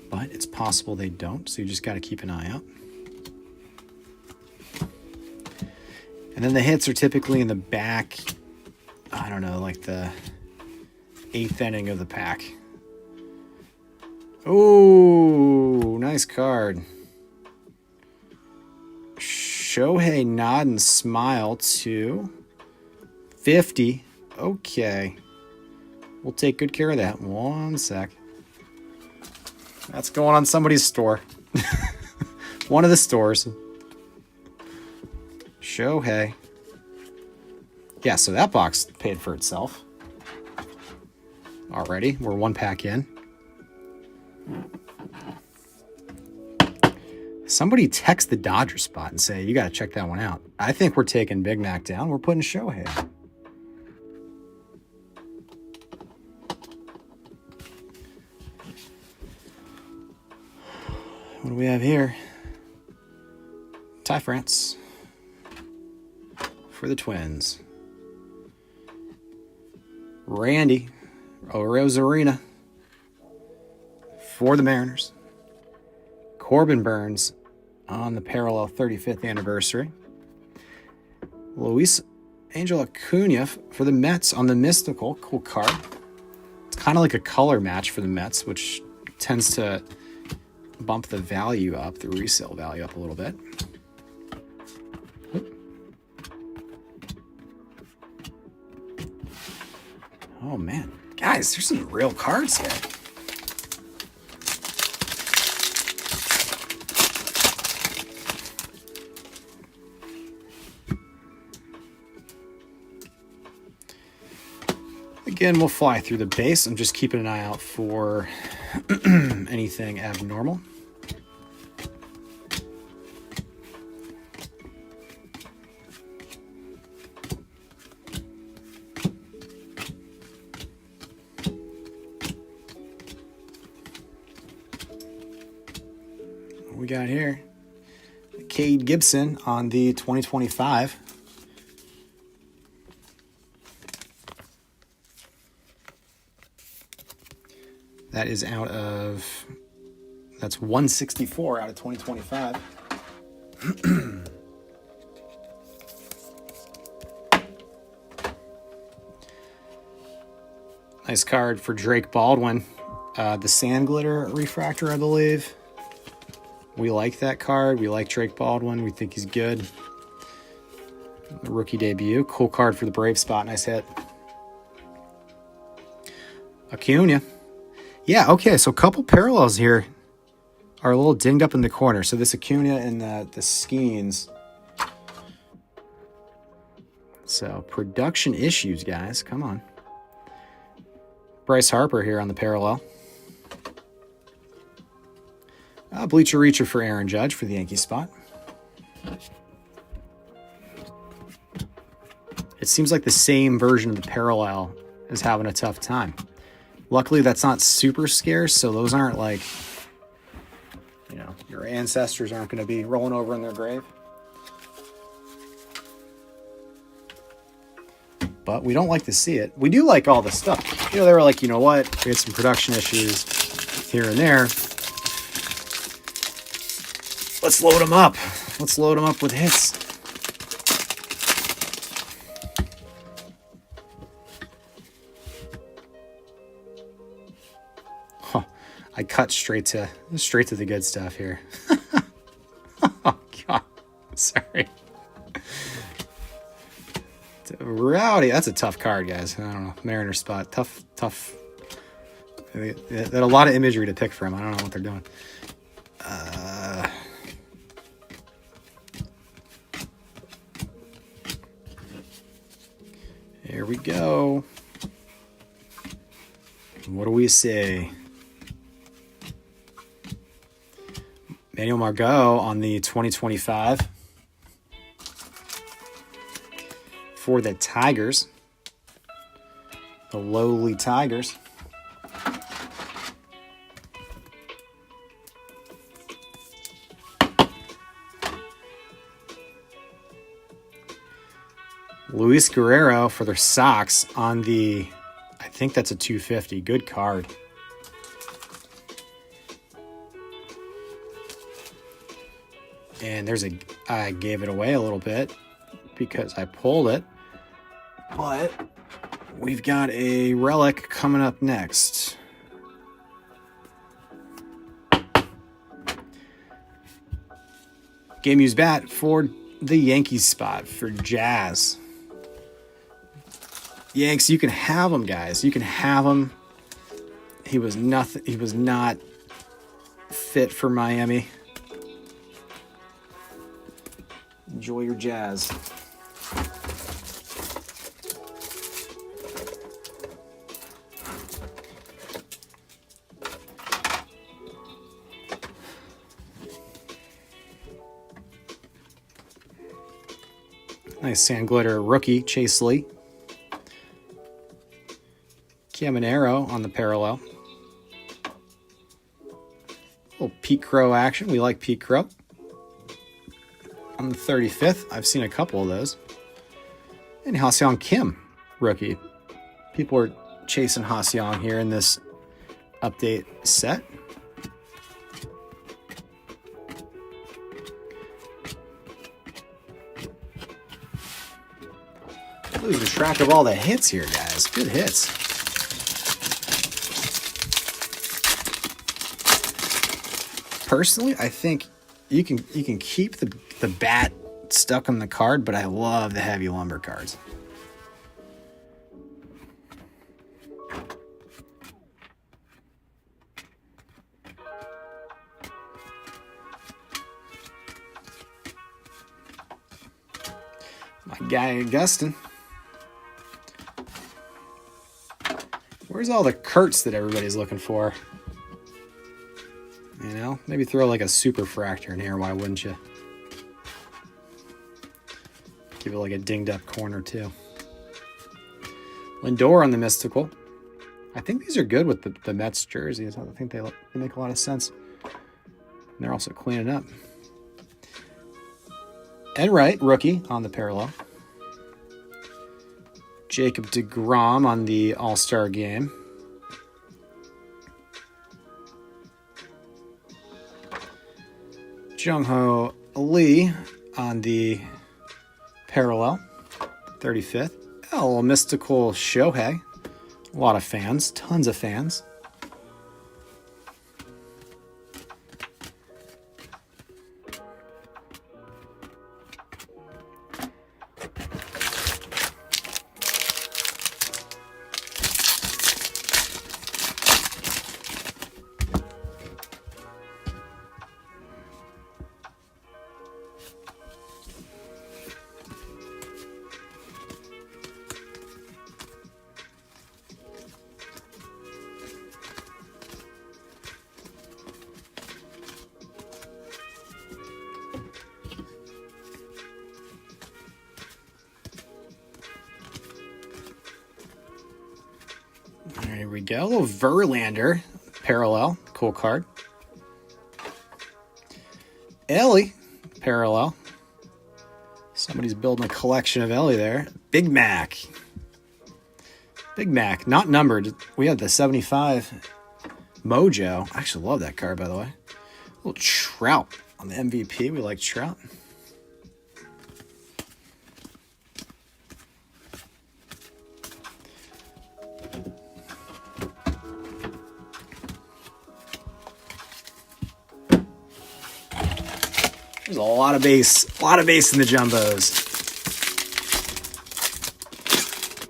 but it's possible they don't, so you just got to keep an eye out. And then the hits are typically in the back, I don't know, like the 8th inning of the pack. Oh, nice card. Shohei nod and smile to 50. Okay. We'll take good care of that. One sec. That's going on somebody's store. One of the stores. Shohei. Yeah, so that box paid for itself. Already. We're one pack in. Somebody text the Dodger spot and say, you got to check that one out. I think we're taking Big Mac down. We're putting Shohei. What do we have here? Ty France for the Twins. Randy Rosarina for the Mariners. Corbin Burns on the parallel 35th anniversary. Luis Angel Acuna for the Mets on the Mystical. Cool card. It's kind of like a color match for the Mets, which tends to bump the value up, the resale value up a little bit. Oh man, guys, there's some real cards here. Again, we'll fly through the base. I'm just keeping an eye out for anything abnormal. What we got here? Cade Gibson on the 2025. That is that's 164 out of 2025. Nice card for Drake Baldwin. The Sand Glitter Refractor, I believe. We like that card. We like Drake Baldwin. We think he's good. The rookie debut. Cool card for the Brave spot. Nice hit. Acuna. Yeah, okay, so a couple parallels here are a little dinged up in the corner. So this Acuna and the Skeens. So production issues, guys. Come on. Bryce Harper here on the parallel. Bleacher Reacher for Aaron Judge for the Yankee spot. It seems like the same version of the parallel is having a tough time. Luckily, that's not super scarce, so those aren't like, you know, your ancestors aren't going to be rolling over in their grave. But we don't like to see it. We do like all the stuff. You know, they were like, you know what? We had some production issues here and there. Let's load them up. Let's load them up with hits. I cut straight to the good stuff here. Oh God, sorry. Rowdy, that's a tough card, guys. I don't know, Mariner spot, tough. They had a lot of imagery to pick from. I don't know what they're doing. Here we go. What do we say? Manuel Margot on the 2025 for the Tigers, the lowly Tigers. Luis Guerrero for their Sox on the, I think that's a 250. Good card. And I gave it away a little bit because I pulled it. But we've got a relic coming up next. Game used bat for the Yankees spot for Jazz. Yanks, you can have him, guys. You can have him. He was nothing. He was not fit for Miami. Enjoy your Jazz. Nice sand glitter rookie, Chase Lee. Caminero on the parallel. Little Pete Crow action. We like Pete Crow. On the 35th, I've seen a couple of those. And Ha-Seong Kim, rookie. People are chasing Ha-Seong here in this update set. Losing track of all the hits here, guys. Good hits. Personally, I think you can keep the bat stuck on the card, but I love the heavy lumber cards. My guy Augustin. Where's all the Kurtz that everybody's looking for? You know, maybe throw like a super fractor in here. Why wouldn't you? Give it like a dinged up corner too. Lindor on the Mystical. I think these are good with the Mets jerseys. I think they make a lot of sense. And they're also cleaning up. Enright, rookie on the parallel. Jacob deGrom on the All-Star game. Jung-Ho Lee on the parallel, 35th. A little mystical Shohei. A lot of fans, tons of fans. There we go. A little Verlander parallel. Cool card. Ellie parallel. Somebody's building a collection of Ellie there. Big Mac. Big Mac. Not numbered. We have the 75 Mojo. I actually love that card, by the way. A little Trout on the MVP. We like Trout. There's a lot of base in the jumbos.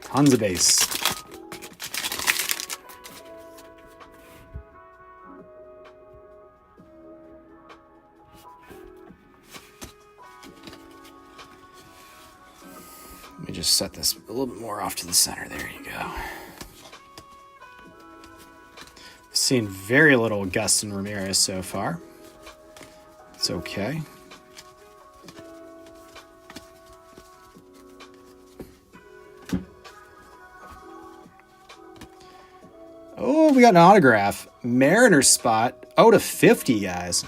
Tons of base. Let me just set this a little bit more off to the center. There you go. I've seen very little Augustin Ramirez so far. It's okay. Oh, we got an autograph. Mariners spot. Oh, to 50, guys.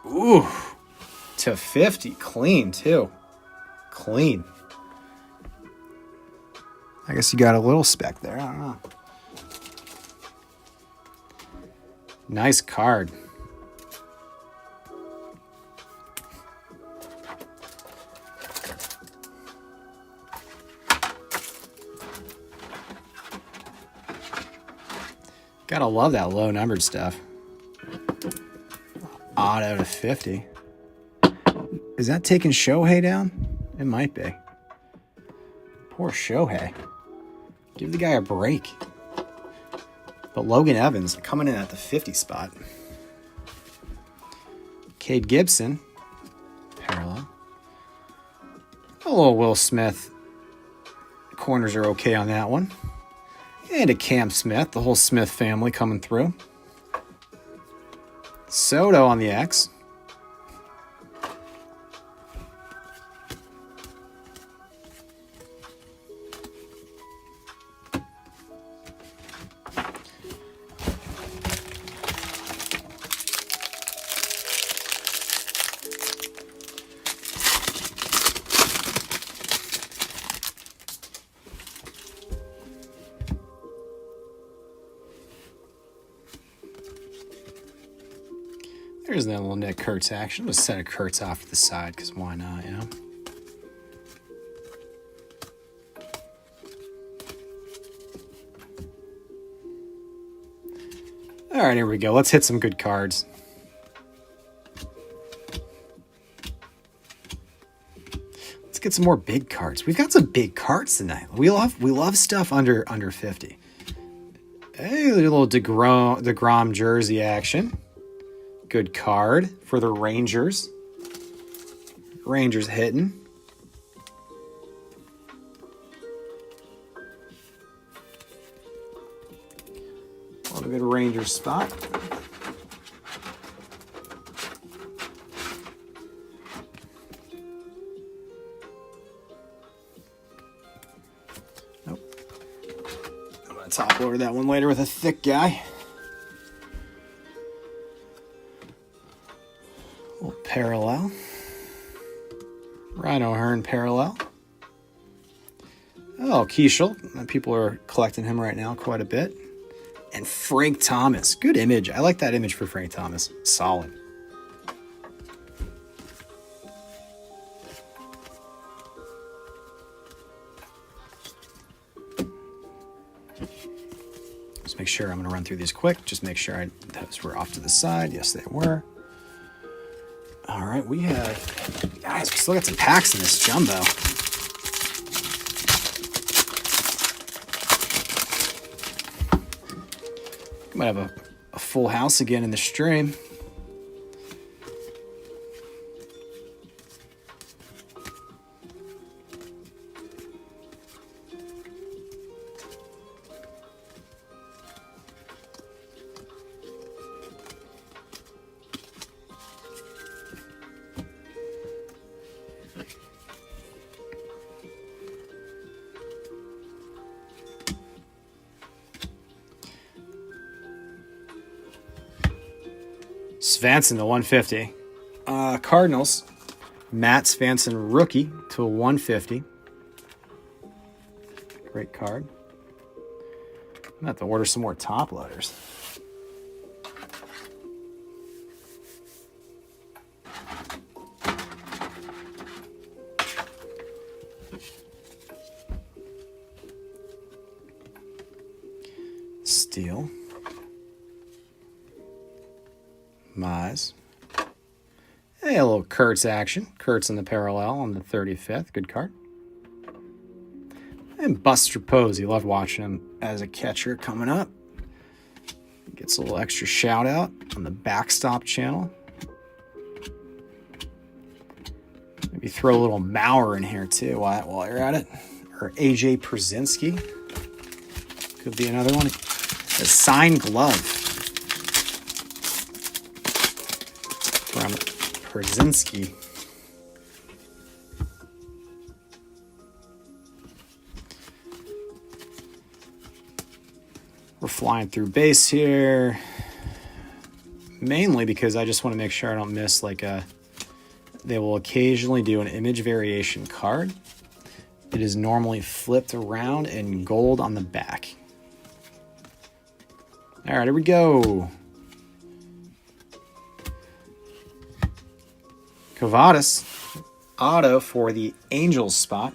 Ooh. To 50. Clean, too. Clean. I guess you got a little spec there. I don't know. Nice card. Gotta love that low numbered stuff. Odd out of 50. Is that taking Shohei down? It might be. Poor Shohei. Give the guy a break. But Logan Evans coming in at the 50 spot. Cade Gibson. Parallel. A little Will Smith. Corners are okay on that one. And a Cam Smith. The whole Smith family coming through. Soto on the X. There's that little Nick Kurtz action. Let's set a Kurtz off to the side, because why not, you know? All right, here we go. Let's hit some good cards. Let's get some more big cards. We've got some big cards tonight. We love stuff under 50. Hey, a little DeGrom jersey action. Good card for the Rangers. Rangers hitting. A good Rangers spot. Nope. I'm going to top loader that one later with a thick guy. Parallel. Rhino Hearn parallel. Oh, Keishel. People are collecting him right now quite a bit. And Frank Thomas. Good image. I like that image for Frank Thomas. Solid. Just make sure I'm going to run through these quick. Just make sure those were off to the side. Yes, they were. All right, we have, guys, we still got some packs in this jumbo. We might have a full house again in the stream. Svanson to 150. Cardinals. Matt Svanson rookie to a 150. Great card. I'm going to have to order some more top loaders. Steel. Mize. Hey, a little Kurtz action. Kurtz in the parallel on the 35th. Good card. And Buster Posey. Loved watching him as a catcher coming up. Gets a little extra shout out on the Backstop channel. Maybe throw a little Maurer in here too while you're at it. Or AJ Przinsky. Could be another one. A signed glove. From Przinsky. We're flying through base here. Mainly because I just want to make sure I don't miss they will occasionally do an image variation card. It is normally flipped around and gold on the back. All right, here we go. Kavadas auto for the Angels spot.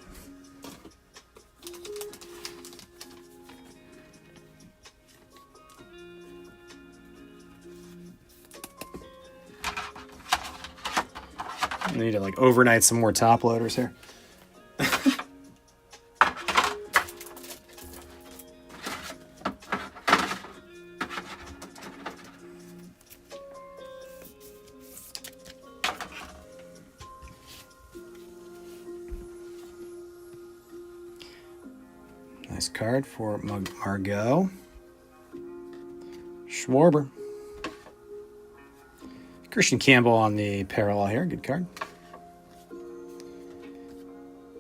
I need to like overnight some more top loaders here. Nice card for Margot. Schwarber. Christian Campbell on the parallel here. Good card.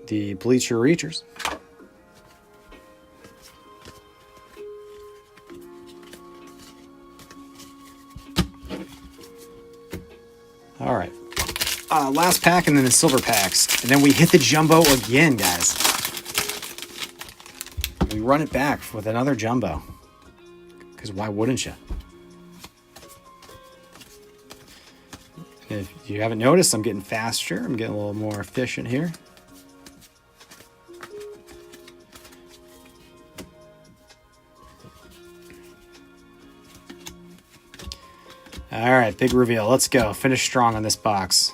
The Bleacher Reachers. All right. Last pack and then the silver packs. And then we hit the jumbo again, guys. We run it back with another jumbo. Because why wouldn't you? If you haven't noticed, I'm getting faster. I'm getting a little more efficient here. All right, big reveal. Let's go. Finish strong on this box.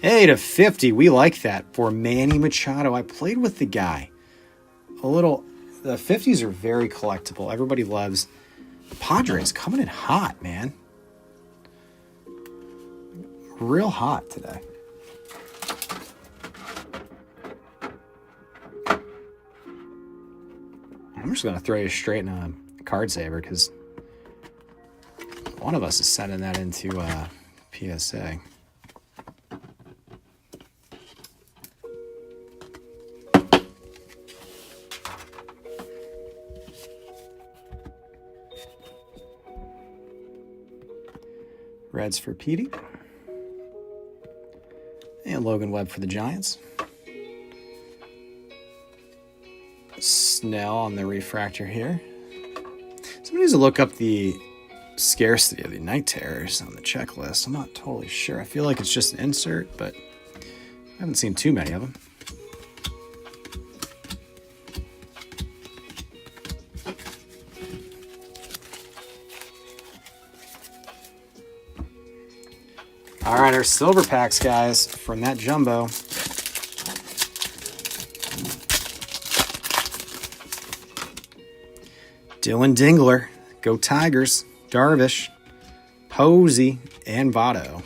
Hey, to 50. We like that for Manny Machado. I played with the guy. The 50s are very collectible. Everybody loves. Padres coming in hot, man. Real hot today. I'm just going to throw you straight in a card saver because one of us is sending that into PSA. Reds for Petey. And Logan Webb for the Giants. Snell on the refractor here. Somebody needs to look up the scarcity of the Night Terrors on the checklist. I'm not totally sure. I feel like it's just an insert, but I haven't seen too many of them. All right, our silver packs, guys, from that jumbo. Dylan Dingler, go Tigers, Darvish, Posey, and Votto.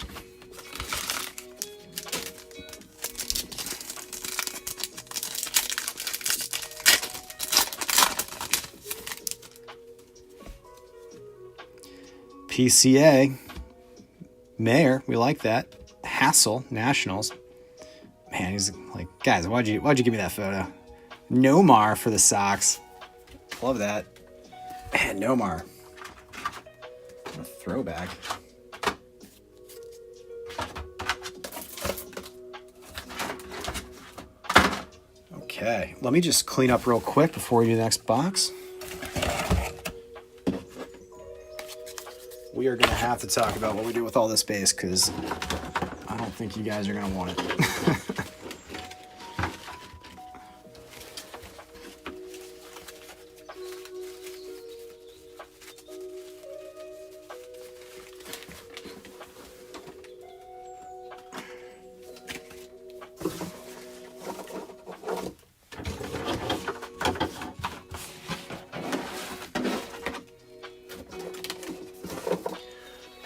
PCA, Mayer, we like that. Hassel, Nationals. Man, he's like, guys, why'd you give me that photo? Nomar for the Sox. Love that. Man, Nomar. What a throwback. Okay, let me just clean up real quick before we do the next box. We are going to have to talk about what we do with all this base because I don't think you guys are going to want it.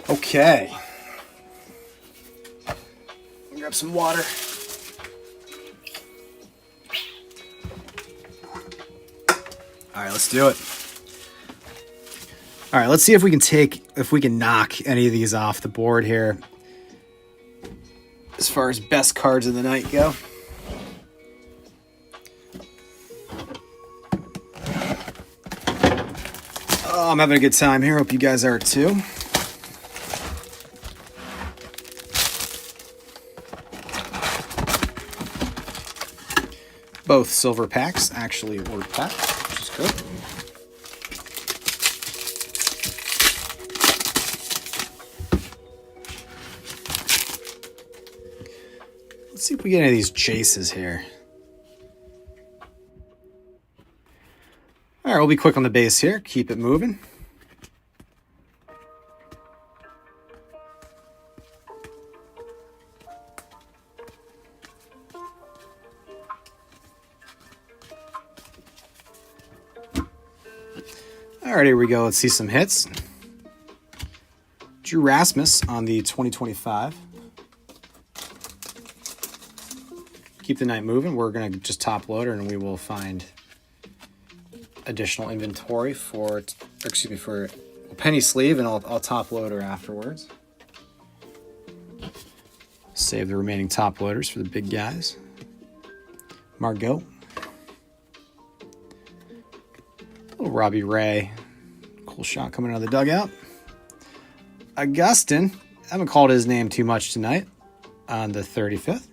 Okay. Grab some water. All right, let's do it. All right, let's see if we can knock any of these off the board here as far as best cards of the night go. Oh, I'm having a good time here. Hope you guys are too. Both silver packs actually were packed, which is good. Let's see if we get any of these chases here. All right, we'll be quick on the base here. Keep it moving. All right, here we go. Let's see some hits. Drew Rasmus on the 2025. Keep the night moving. We're going to just top loader and we will find additional inventory for a penny sleeve, and I'll top loader afterwards. Save the remaining top loaders for the big guys. Margot. Little Robbie Ray. Cool shot coming out of the dugout. Augustin. I haven't called his name too much tonight. On the 35th.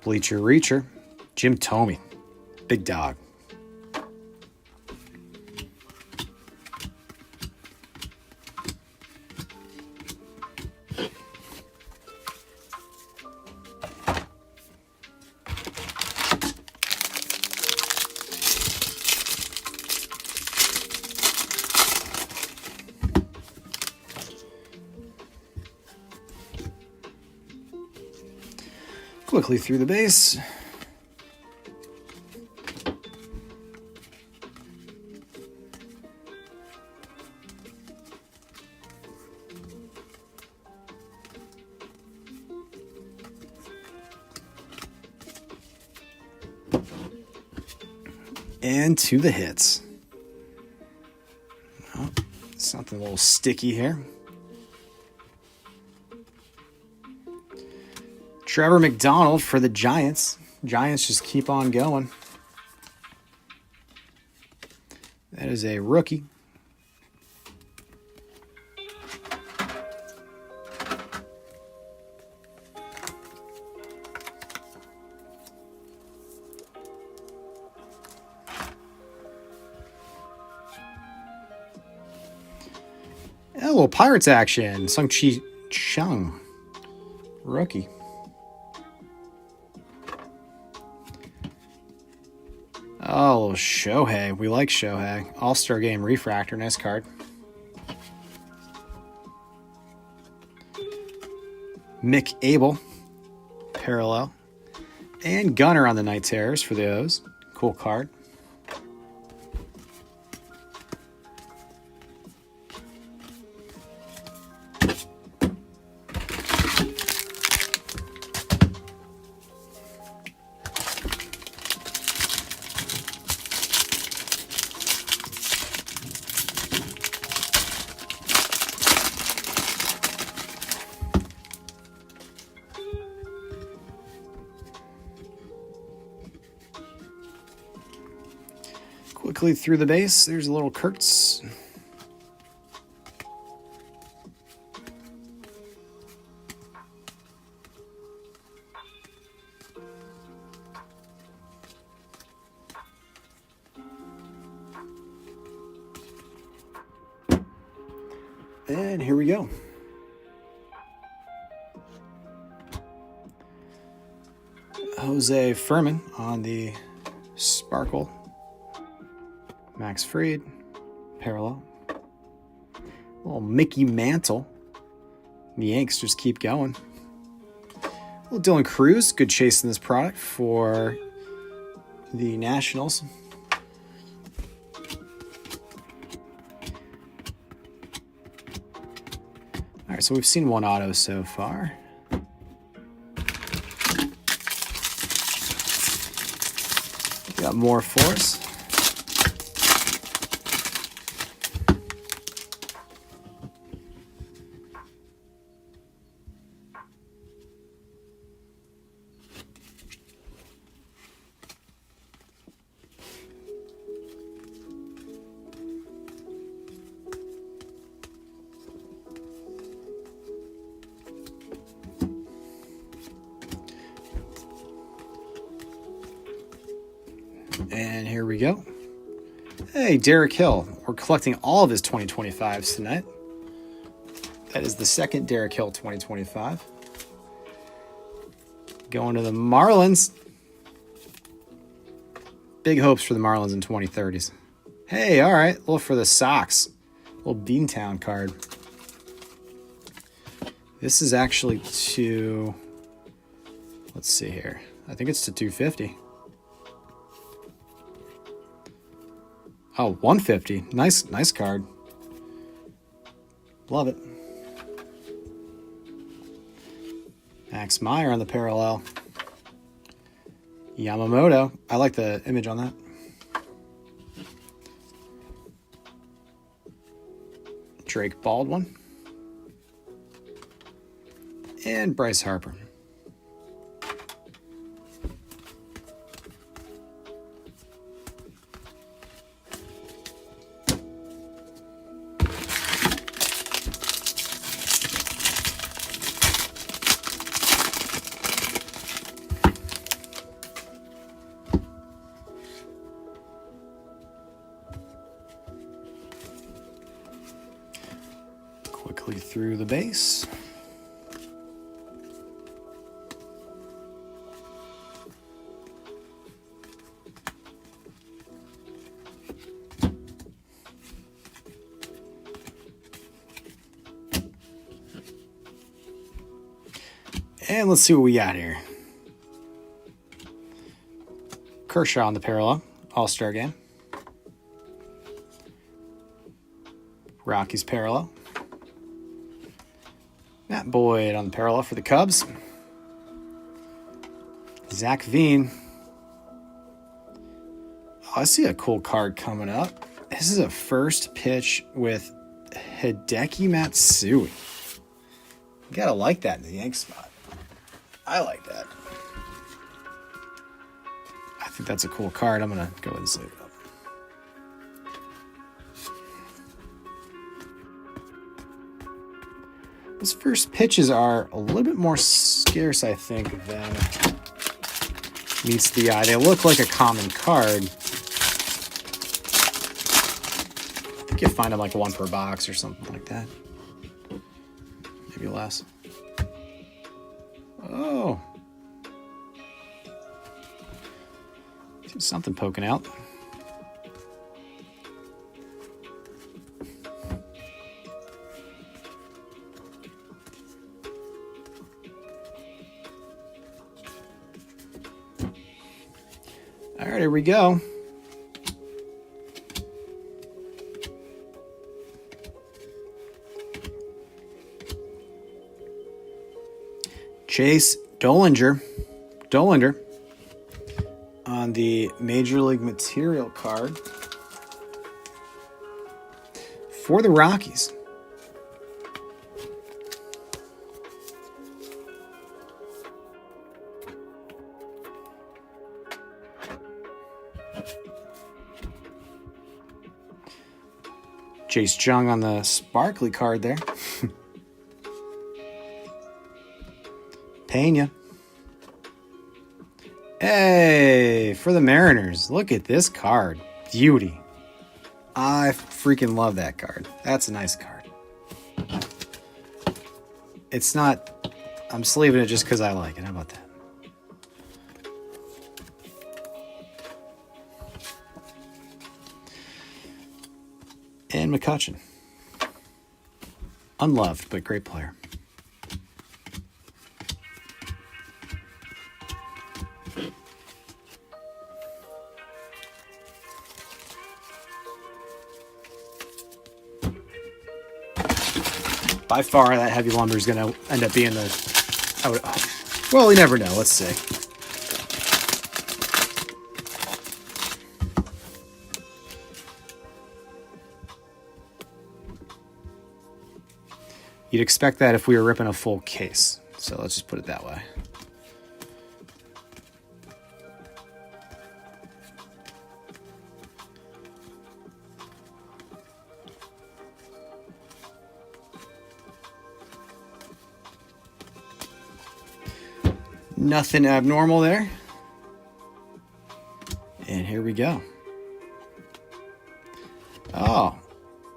Bleacher Reacher. Jim Thome. Big dog. Quickly through the base. And to the hits. Oh, something a little sticky here. Trevor McDonald for the Giants. Giants just keep on going. That is a rookie. A little Pirates action. Sung-Chi Chung. Rookie. Oh, Shohei. We like Shohei. All-Star Game Refractor. Nice card. Mick Abel. Parallel. And Gunner on the Night Terrors for the O's. Cool card. Quickly through the base, there's a little Kurtz. And here we go. Jose Furman on the Sparkle. Max Fried, parallel. Little Mickey Mantle. The Yanks just keep going. Little Dylan Cruz, good chase in this product for the Nationals. All right, so we've seen one auto so far. Got more for us. go. Hey, Derek Hill. We're collecting all of his 2025s tonight. That is the second Derek Hill 2025. Going to the Marlins. Big hopes for the Marlins in 2030s. Hey, all right. Look for the Sox. Little Beantown card. This is actually to... Let's see here. I think it's to 250. Oh, 150. Nice card. Love it. Max Meyer on the parallel. Yamamoto. I like the image on that. Drake Baldwin. And Bryce Harper. Quickly through the base. And let's see what we got here. Kershaw on the parallel, All-Star game. Rockies parallel. Matt Boyd on the parallel for the Cubs. Zach Veen. Oh, I see a cool card coming up. This is a first pitch with Hideki Matsui. You gotta like that in the Yank spot. I like that. I think that's a cool card. I'm going to go ahead and save it up. Those first pitches are a little bit more scarce, I think, than meets the eye. They look like a common card. I think you'll find them like one per box or something like that. Maybe less. Oh. Something poking out. All right, here we go. Chase Dollander on the Major League Material card for the Rockies. Chase Jung on the sparkly card there. Pena. Hey, for the Mariners. Look at this card. Beauty. I freaking love that card. That's a nice card. It's not... I'm sleeving it just because I like it. How about that? And McCutchen. Unloved, but great player. By far, that heavy lumber is going to end up being the... well, you never know. Let's see. You'd expect that if we were ripping a full case. So let's just put it that way. Nothing abnormal there. And here we go. Oh,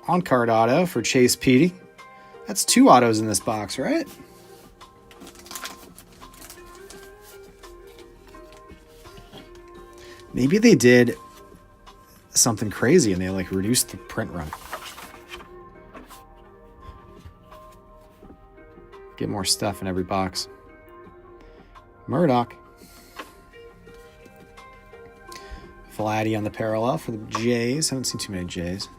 on-card auto for Chase Petey. That's 2 autos in this box, right? Maybe they did something crazy and they like reduced the print run. Get more stuff in every box. Murdoch. Vladdy on the parallel for the Jays. Haven't seen too many Jays.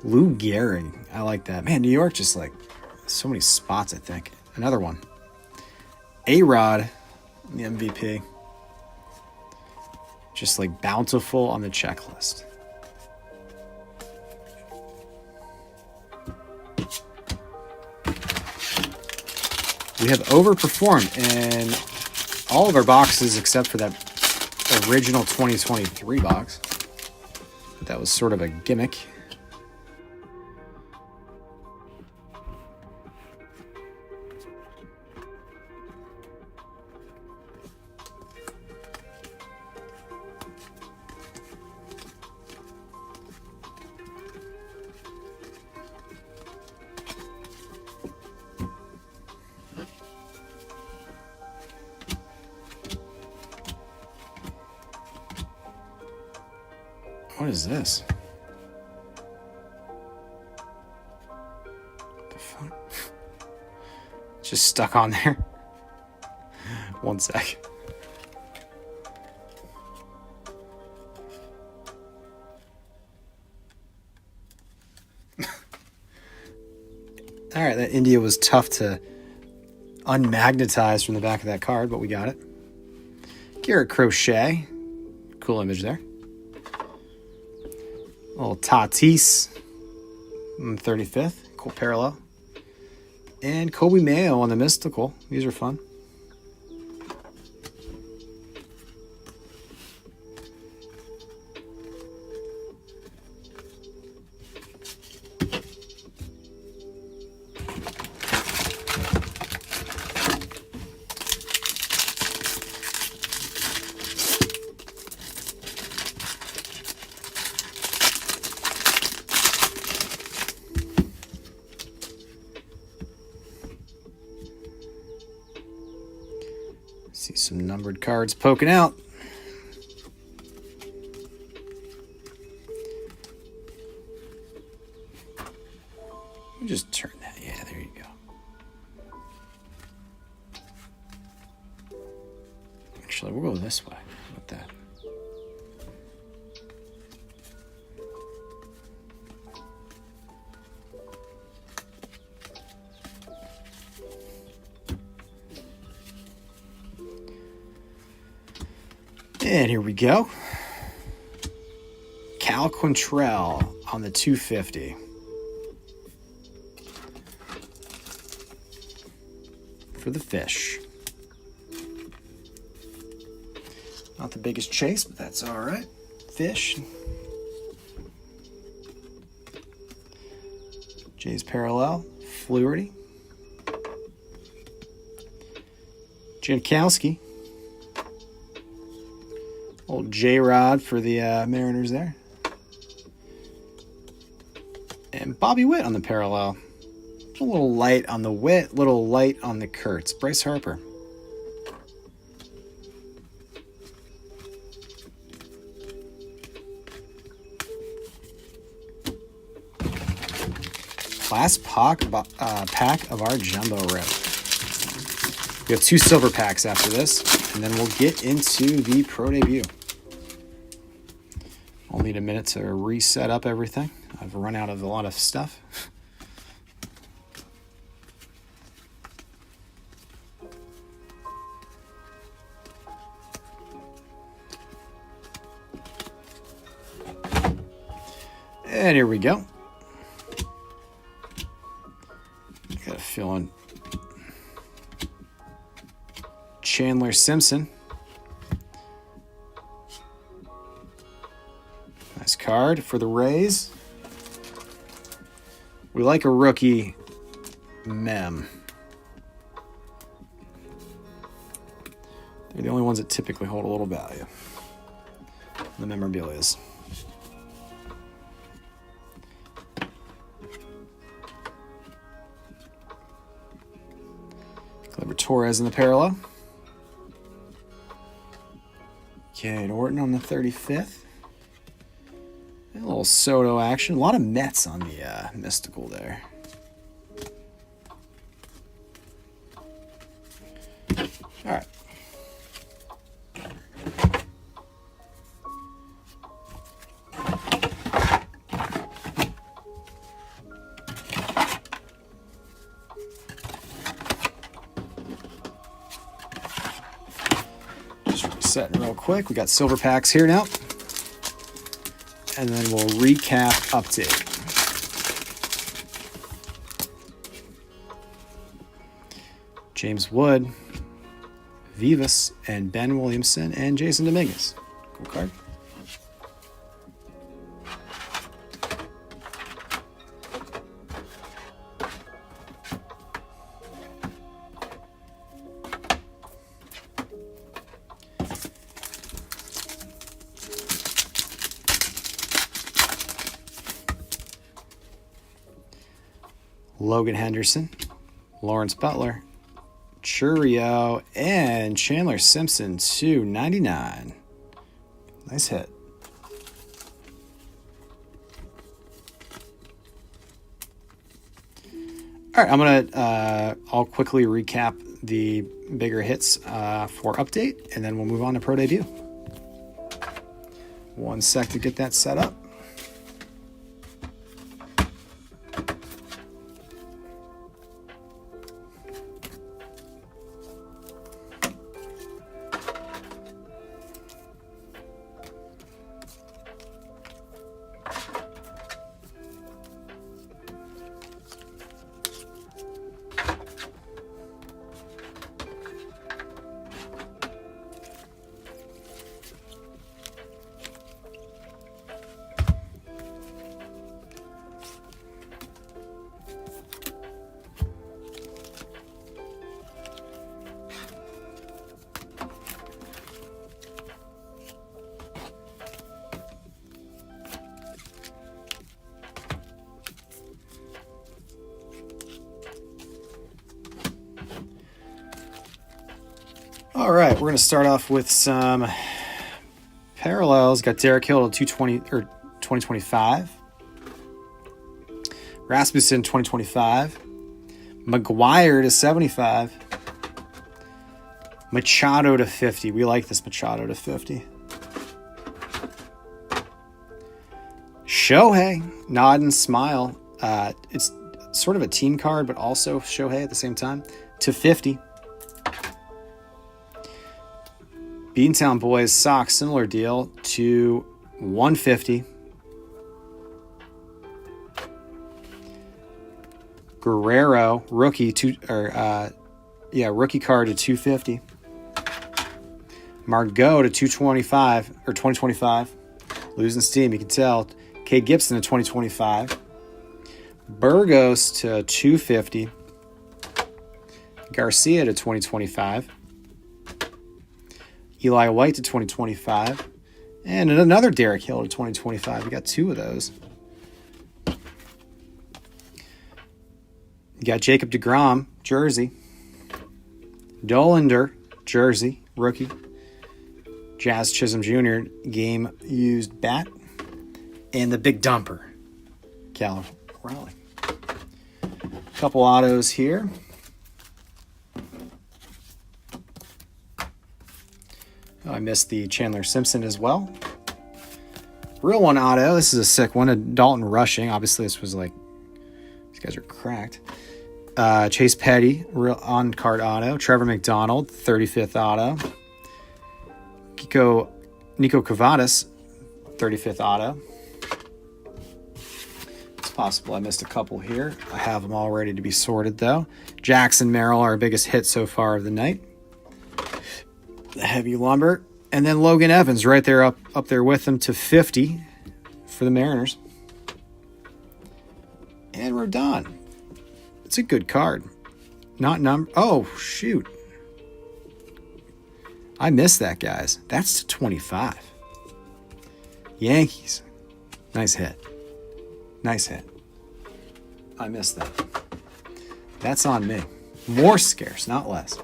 Lou Gehrig. I like that. Man, New York just like so many spots, I think. Another one. A-Rod, the MVP. Just like bountiful on the checklist. We have overperformed in all of our boxes except for that original 2023 box. That was sort of a gimmick. What is this? What the fuck? Just stuck on there. One sec. All right, that India was tough to unmagnetize from the back of that card, but we got it. Garrett Crochet. Cool image there. Little Tatis on the 35th. Cool parallel. And Kobe Mayo on the Mystical. These are fun. See some numbered cards poking out. Let me just turn that. Yeah, there you go. Actually, we'll go this way with that. And here we go. Cal Quantrill on the 250. For the Fish. Not the biggest chase, but that's all right. Fish. Jay's parallel. Fluharty. Jankowski. Old J-Rod for the Mariners there. And Bobby Witt on the parallel. A little light on the Witt, little light on the Kurtz. Bryce Harper. Last pack of our Jumbo Rip. We have 2 silver packs after this, and then we'll get into the Pro Debut. I'll need a minute to reset up everything. I've run out of a lot of stuff. And here we go. Got a feeling Chandler Simpson. Nice card for the Rays. We like a rookie mem. They're the only ones that typically hold a little value. The memorabilia is. Torres in the parallel. Okay, and Orton on the 35th. A little Soto action. A lot of Mets on the Mystical there. All right. Just resetting real quick. We got silver packs here now. And then we'll recap update. James Wood, Vivas, and Ben Williamson, and Jason Dominguez. Cool card. Logan Henderson, Lawrence Butler, Churio, and Chandler Simpson, 299. Nice hit. All right, I'm gonna I'll quickly recap the bigger hits for update, and then we'll move on to Pro Debut. 1 sec to get that set up. All right, we're going to start off with some parallels. Got Derek Hill to 2025. Rasmussen 2025. McGuire to 75. Machado to 50. We like this Machado to 50. Shohei, nod and smile. It's sort of a team card, but also Shohei at the same time. To 50. Beantown Boys Sox, similar deal to 150. Guerrero, rookie rookie card to 250. Margot to 225 or 2025. Losing steam, you can tell. Cade Gibson to 2025. Burgos to 250. Garcia to 2025. Eli White to 2025. And another Derek Hill to 2025. We got two of those. You got Jacob deGrom, jersey. Dollander, jersey, rookie. Jazz Chisholm Jr., game used bat. And the big dumper, Cal Raleigh. Couple autos here. Oh, I missed the Chandler Simpson as well. Real one auto. This is a sick one. A Dalton Rushing. Obviously, this was like, these guys are cracked. Chase Petty, real on-card auto. Trevor McDonald, 35th auto. Nico Cavadas, 35th auto. It's possible I missed a couple here. I have them all ready to be sorted, though. Jackson Merrill, our biggest hit so far of the night. The heavy lumber. And then Logan Evans right there up there with him to 50 for the Mariners. And we're done. It's a good card. Not number. Oh, shoot. I missed that, guys. That's to 25. Yankees. Nice hit. Nice hit. I missed that. That's on me. More scarce, not less.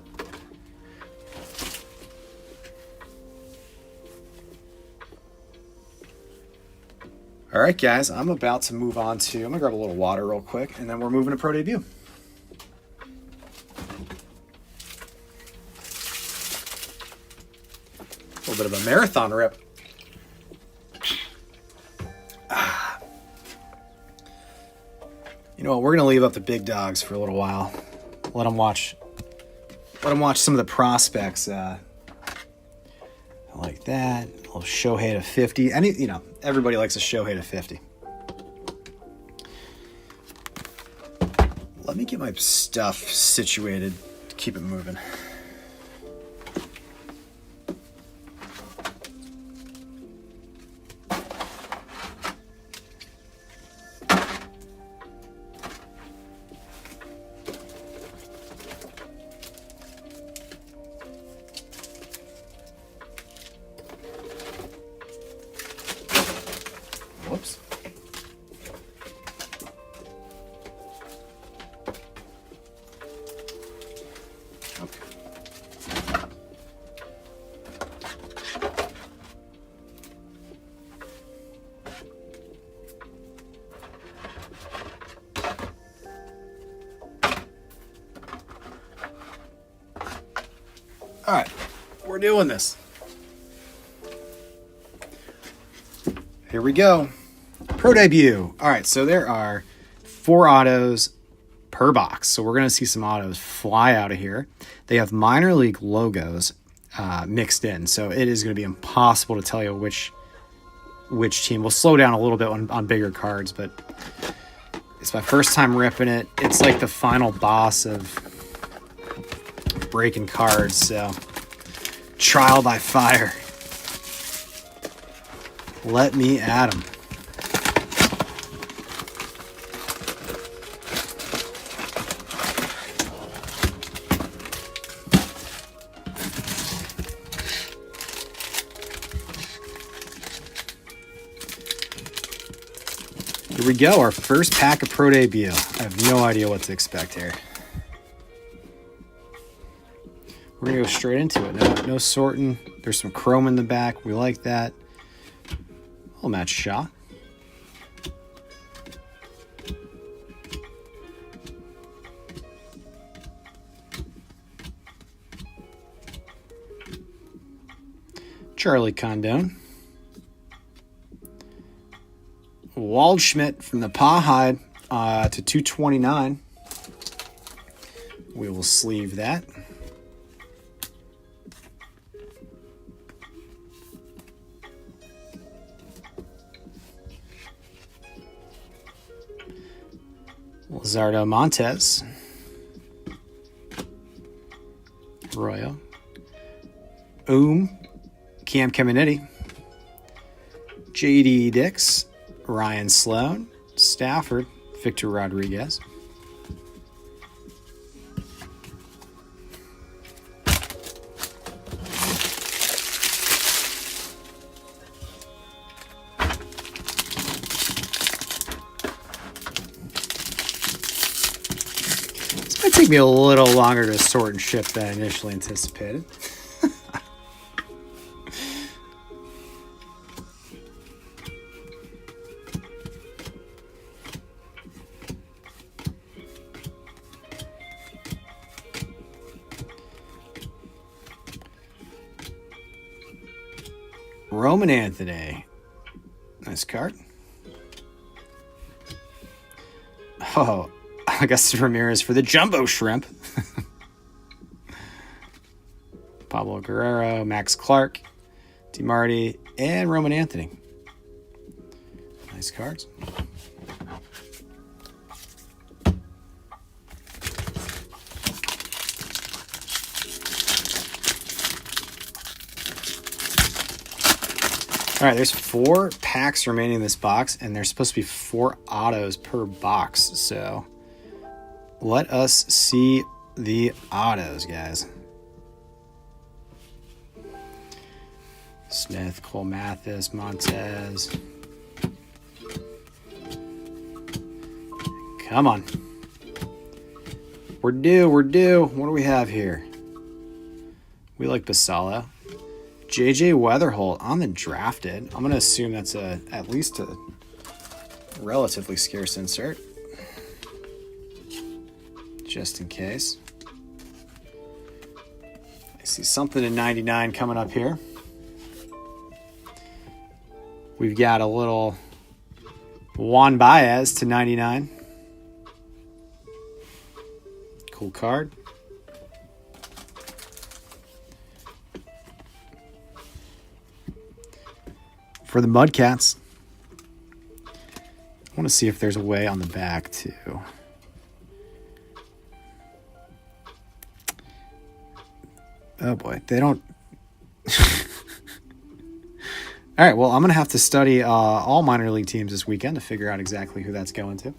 All right, guys, I'm about to move on to, I'm going to grab a little water real quick, and then we're moving to Pro Debut. A little bit of a marathon rip. You know what, we're going to leave up the big dogs for a little while. Let them watch some of the prospects. Like that. A little Shohei to 50. Everybody likes a Shohei to 50. Let me get my stuff situated to keep it moving. Whoops. Okay. All right, we're doing this. Here we go. Pro Debut. All right, so there are 4 autos per box. So we're going to see some autos fly out of here. They have minor league logos mixed in. So it is going to be impossible to tell you which team. We'll slow down a little bit on bigger cards, but it's my first time ripping it. It's like the final boss of breaking cards. So trial by fire. Let me at him. Here we go, our first pack of Pro Debut. I have no idea what to expect here. We're going to go straight into it. No sorting. There's some chrome in the back. We like that. We'll match Shaw. Charlie Condon. Waldschmidt from the Pawhide to 229. We will sleeve that. Lizardo Montes. Royo. Cam Caminiti. J.D. Dix. Ryan Sloan. Stafford. Victor Rodriguez. It took me a little longer to sort and ship than I initially anticipated. Roman Anthony. Nice card. Oh, Augusto Ramirez for the Jumbo Shrimp. Pablo Guerrero, Max Clark, DeMarty, and Roman Anthony. Nice cards. All right, there's 4 packs remaining in this box, and there's supposed to be 4 autos per box. So let us see the autos, guys. Smith, Cole Mathis, Montez. Come on. We're due. We're due. What do we have here? We like Basala. JJ Weatherholt on the drafted. I'm going to assume that's at least a relatively scarce insert. Just in case. I see something in 99 coming up here. We've got a little Juan Baez to 99. Cool card. For the Mudcats, I want to see if there's a way on the back too. Oh boy, they don't. All right, well, I'm going to have to study all minor league teams this weekend to figure out exactly who that's going to.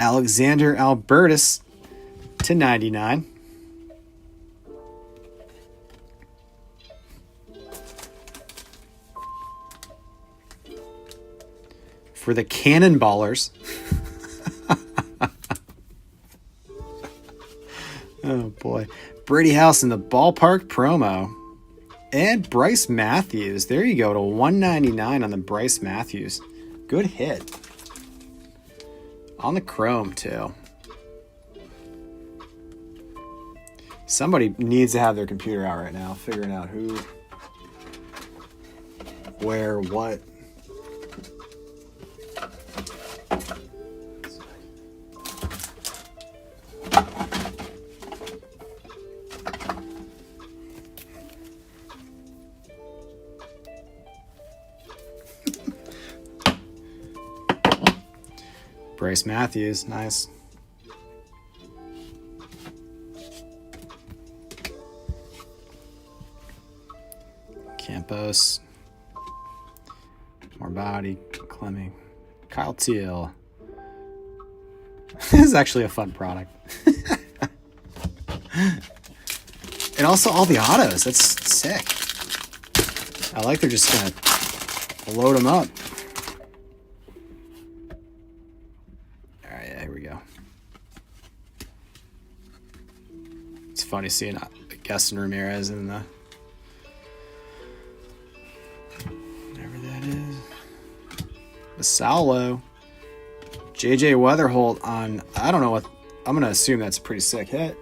Alexander Albertus to 99. For the Cannonballers. Oh boy. Brady House in the ballpark promo. And Bryce Matthews. There you go, to 199 on the Bryce Matthews. Good hit. On the chrome, too. Somebody needs to have their computer out right now, figuring out who, where, what. Bryce Matthews, nice. Campos. More body. Clemming. Kyle Teal. This is actually a fun product. And also all the autos. That's sick. I like they're just going to load them up. It's funny seeing Gaston Ramirez in the whatever that is. Basalo. JJ Weatherholt on, I don't know what, I'm going to assume that's a pretty sick hit.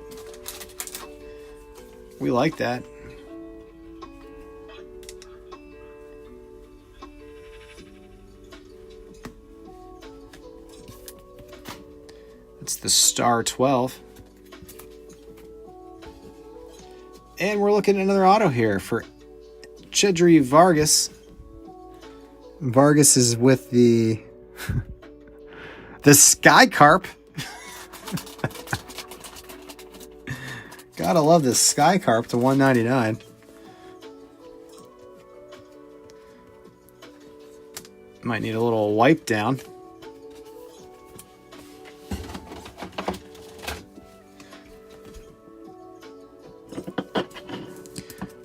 We like that. It's the Star 12. And we're looking at another auto here for Chedri Vargas. Vargas is with the Sky Carp. Gotta love this Sky Carp to 199. Might need a little wipe down.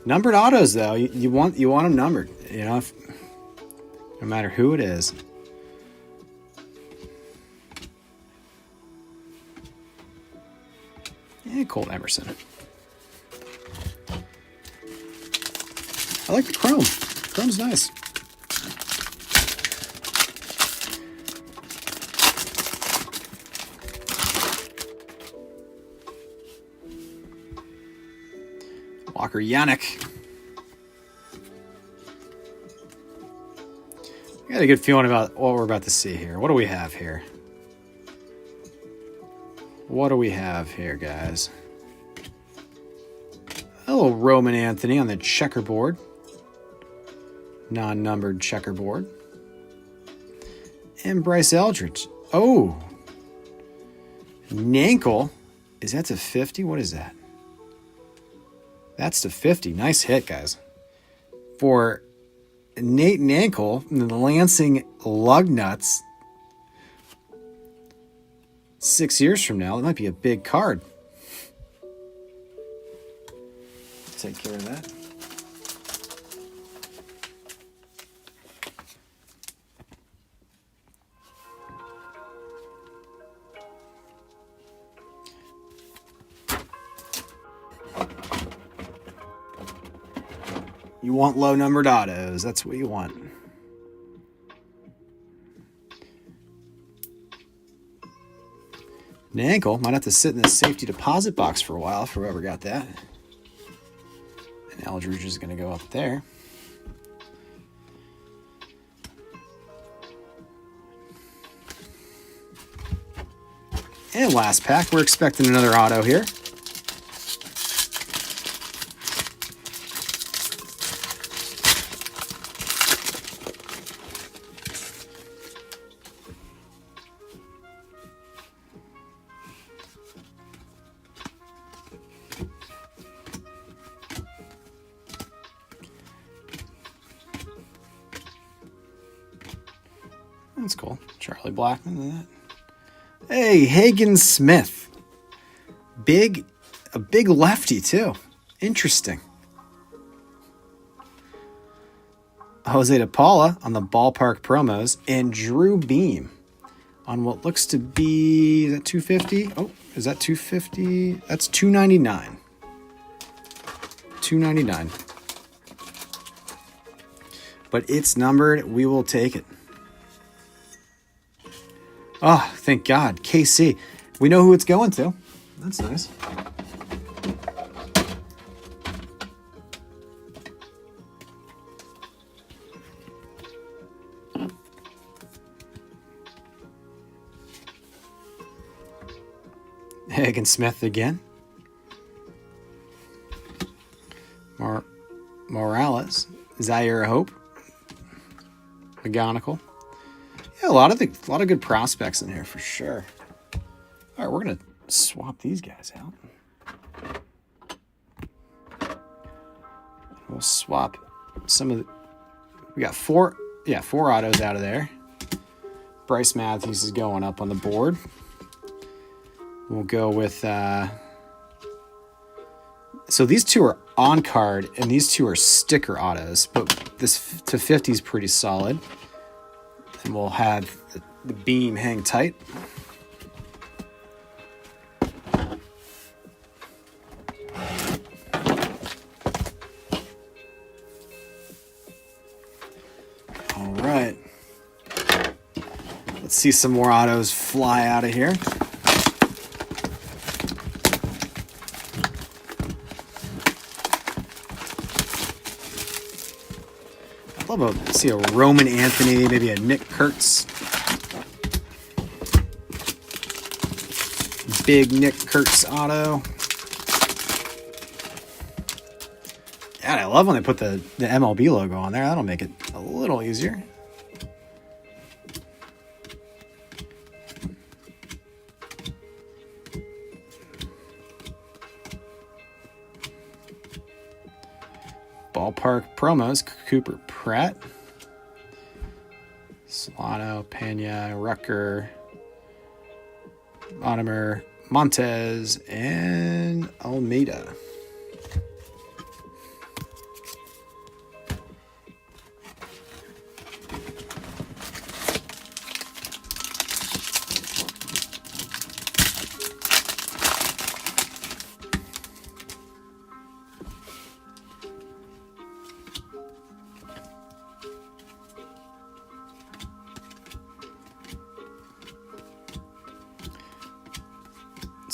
Numbered autos, though, you want them numbered, you know, no matter who it is. And Colt Emerson. I like the chrome. Chrome's nice. Walker Yannick. I got a good feeling about what we're about to see here. What do we have here? What do we have here, guys? A little Roman Anthony on the checkerboard. Non-numbered checkerboard. And Bryce Eldridge. Oh. Nankel. Is that to 50? What is that? That's to 50. Nice hit, guys. For Nate Nankel, the Lansing Lugnuts. 6 years from now, it might be a big card. Take care of that. You want low-numbered autos. That's what you want. Nankel might have to sit in the safety deposit box for a while for whoever got that. And Eldridge is going to go up there. And last pack, we're expecting another auto here. That's cool. Charlie Blackman. Hey, Hagen Smith. A big lefty, too. Interesting. Jose De Paula on the ballpark promos. And Drew Beam on what looks to be, is that 250? Oh, is that 250? That's 299. 299. But it's numbered. We will take it. Oh, thank God. KC. We know who it's going to. That's nice. Hagen Smith again. Morales. Zaire Hope. McGonigal. Yeah, a lot of good prospects in here for sure. All right, we're gonna swap these guys out. We'll swap some of the. We got four autos out of there. Bryce Matthews is going up on the board. We'll go with. So these two are on card, and these two are sticker autos, but this to 50 is pretty solid. And we'll have the beam hang tight. All right. Let's see some more autos fly out of here. I'd love to see a Roman Anthony, maybe a Nick Kurtz. Big Nick Kurtz auto. God, I love when they put the MLB logo on there. That'll make it a little easier. Ballpark promos, Cooper Pratt, Solano, Pena, Rucker, Monomer, Montez, and Almeida.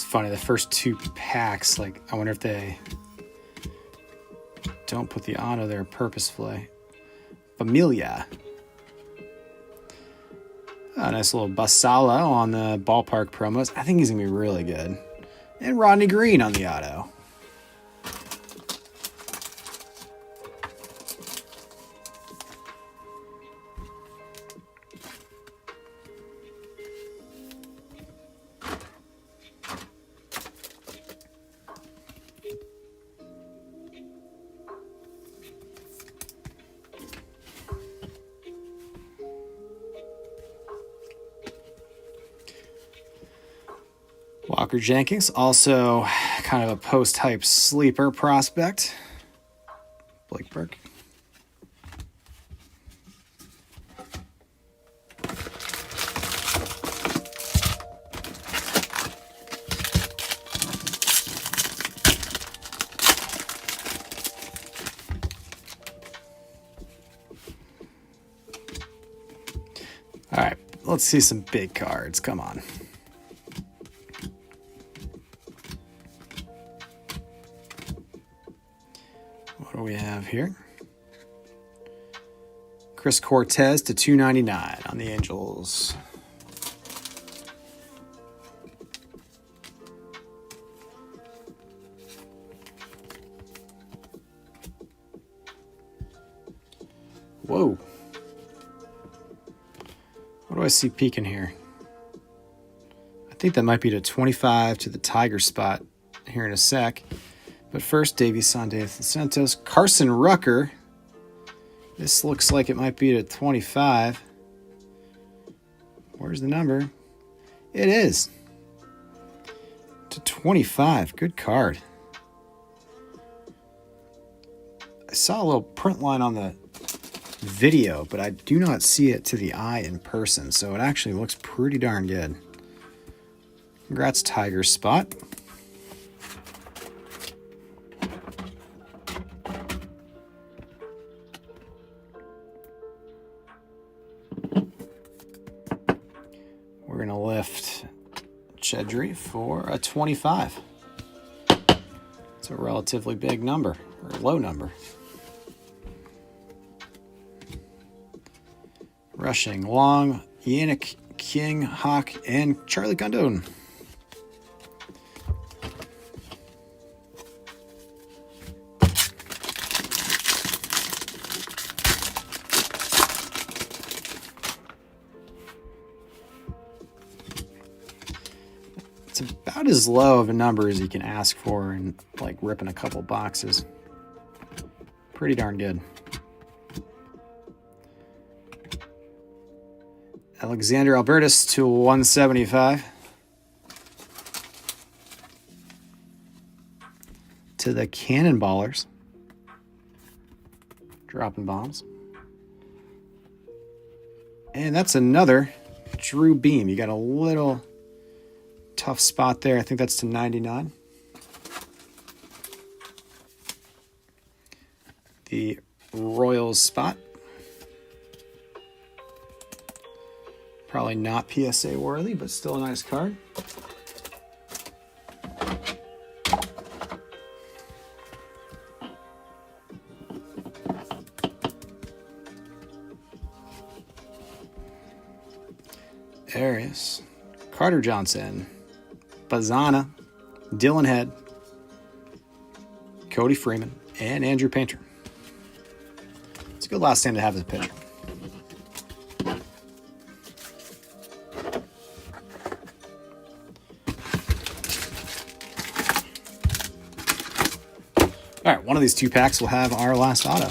Funny, the first two packs, like, I wonder if they don't put the auto there purposefully. Familia. A nice little Basala on the ballpark promos. I think he's going to be really good. And Rodney Green on the auto. Walker Jenkins, also kind of a post-hype sleeper prospect. Blake Burke. Let's see some big cards. Come on. What do we have here? Chris Cortez to 299 on the Angels. Whoa. What do I see peeking here? I think that might be to 25 to the Tiger spot here in a sec. But first, Davey Santos, Carson Rucker. This looks like it might be to 25. Where's the number? It is. To 25. Good card. I saw a little print line on the video, but I do not see it to the eye in person, so it actually looks pretty darn good. Congrats, Tiger Spot. We're going to lift Chedry for a 25. It's a relatively big number, or low number. Rushing Long, Yannick King, Hawk, and Charlie Condon. It's about as low of a number as you can ask for and like ripping a couple boxes. Pretty darn good. Alexander Albertus to 175. To the Cannonballers. Dropping bombs. And that's another Drew Beam. You got a little tough spot there. I think that's to 99. The Royals spot. Probably not PSA worthy, but still a nice card. Arias, Carter Johnson, Bazana, Dylan Head, Cody Freeman, and Andrew Painter. It's a good last name to have as a pitcher. All right, one of these two packs will have our last auto.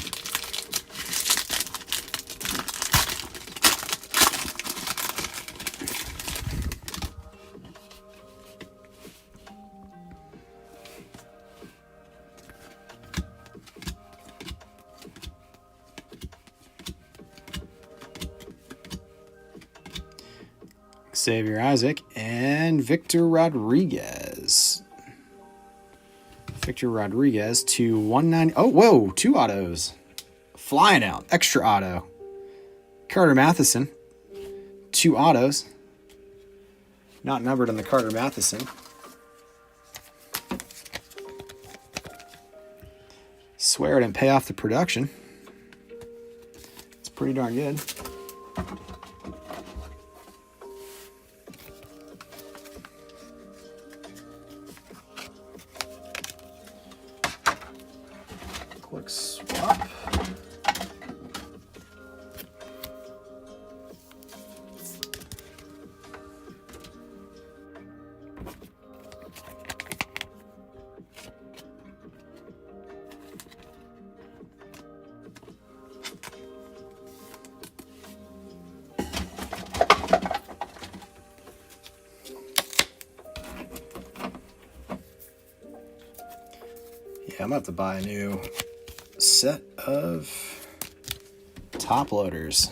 Xavier Isaac and Victor Rodriguez. Victor Rodriguez to 190. Oh, whoa, two autos. Flying out. Extra auto. Carter Matheson. Two autos. Not numbered on the Carter Matheson. Swear it and pay off the production. It's pretty darn good. Quick swap. Yeah, I'm about to buy a new set of top loaders.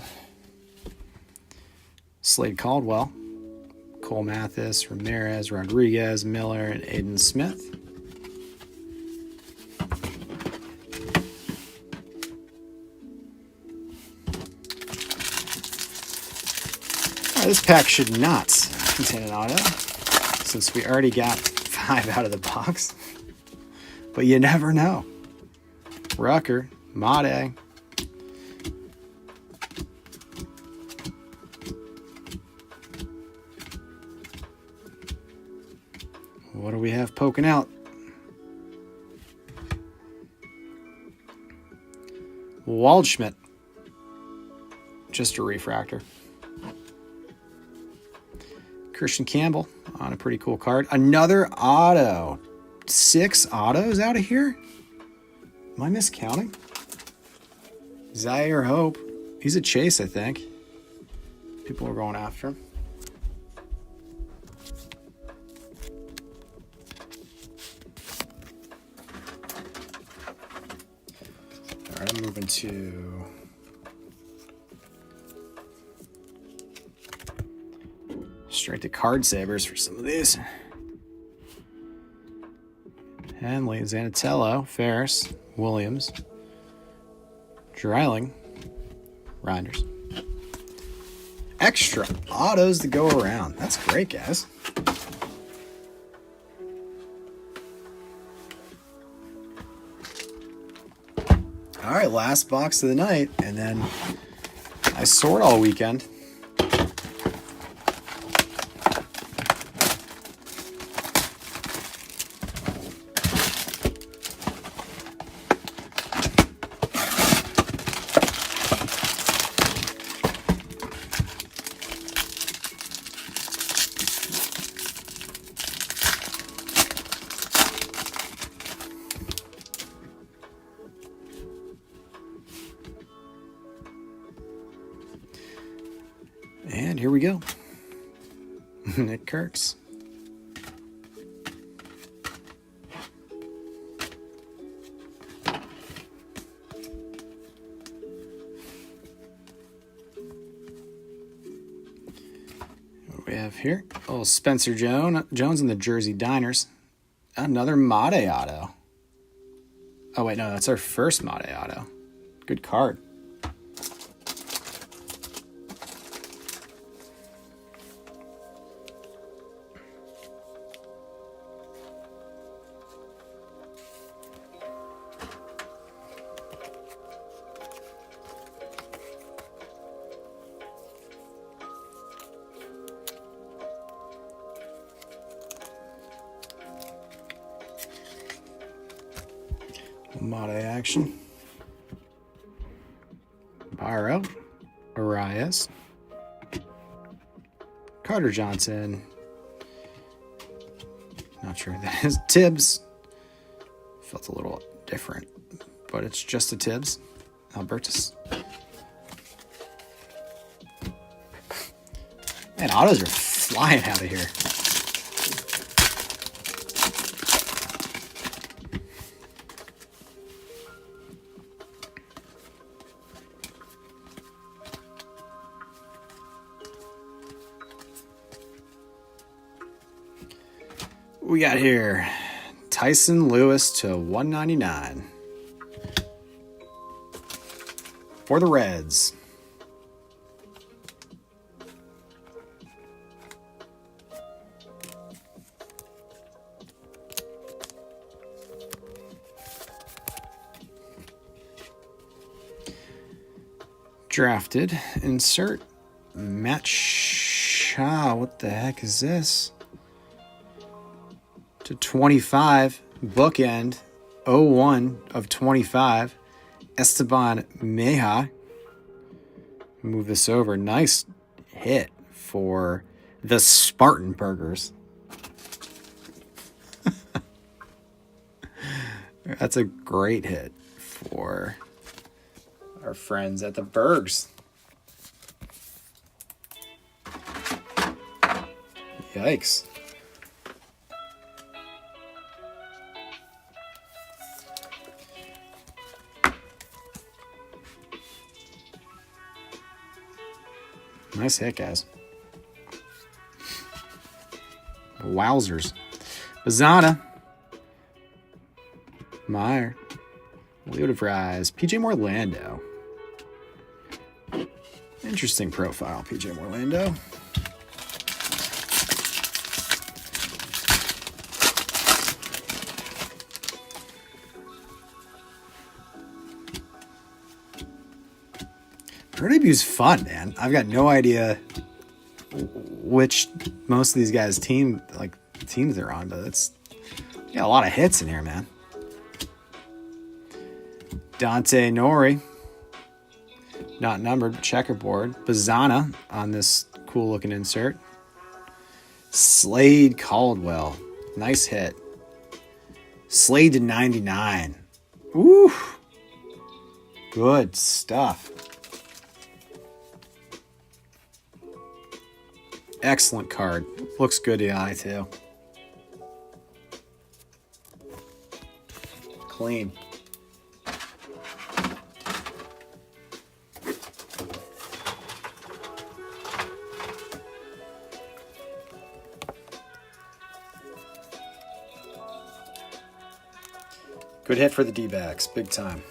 Slade Caldwell, Cole Mathis, Ramirez, Rodriguez, Miller, and Aiden Smith. All right, This pack should not contain an auto, since we already got 5 out of the box. But you never know. Rucker, Made. What do we have poking out? Waldschmidt. Just a refractor. Christian Campbell on a pretty cool card. Another auto. 6 autos out of here? Am I miscounting? Zaire Hope. He's a chase, I think. People are going after him. All right, I'm moving to straight to card sabers for some of these. Henley, Zanatello, Ferris, Williams, Dreiling, Reinders. Extra autos to go around. That's great, guys. All right, last box of the night, and then I sort all weekend. And here we go. Nick Kirks. What do we have here? Oh, Spencer Jones and the Jersey Diners. Another Made auto. Oh, wait, no, that's our first Made auto. Good card. Made action. Barrow, Arias, Carter Johnson. Not sure who that is. Tibbs. Felt a little different, but it's just a Tibbs. Albertus. Man, autos are flying out of here. We got here Tyson Lewis to 199 for the Reds. Drafted, insert Matt Shaw. What the heck is this? To 25, bookend, 01 of 25, Esteban Meja. Move this over. Nice hit for the Spartan Burgers. That's a great hit for our friends at the Bergs. Yikes. Nice hit, guys. Wowzers. Bazana. Meyer. Leo DeVries. PJ Morlando. Interesting profile, PJ Morlando. Pro debut's fun, man. I've got no idea which most of these guys teams they're on, but it's a lot of hits in here, man. Dante Nori, not numbered, checkerboard. Bazana on this cool looking insert. Slade Caldwell, nice hit. Slade to 99. Woo! Good stuff. Excellent card. Looks good to the eye, too. Clean. Good hit for the D-backs. Big time.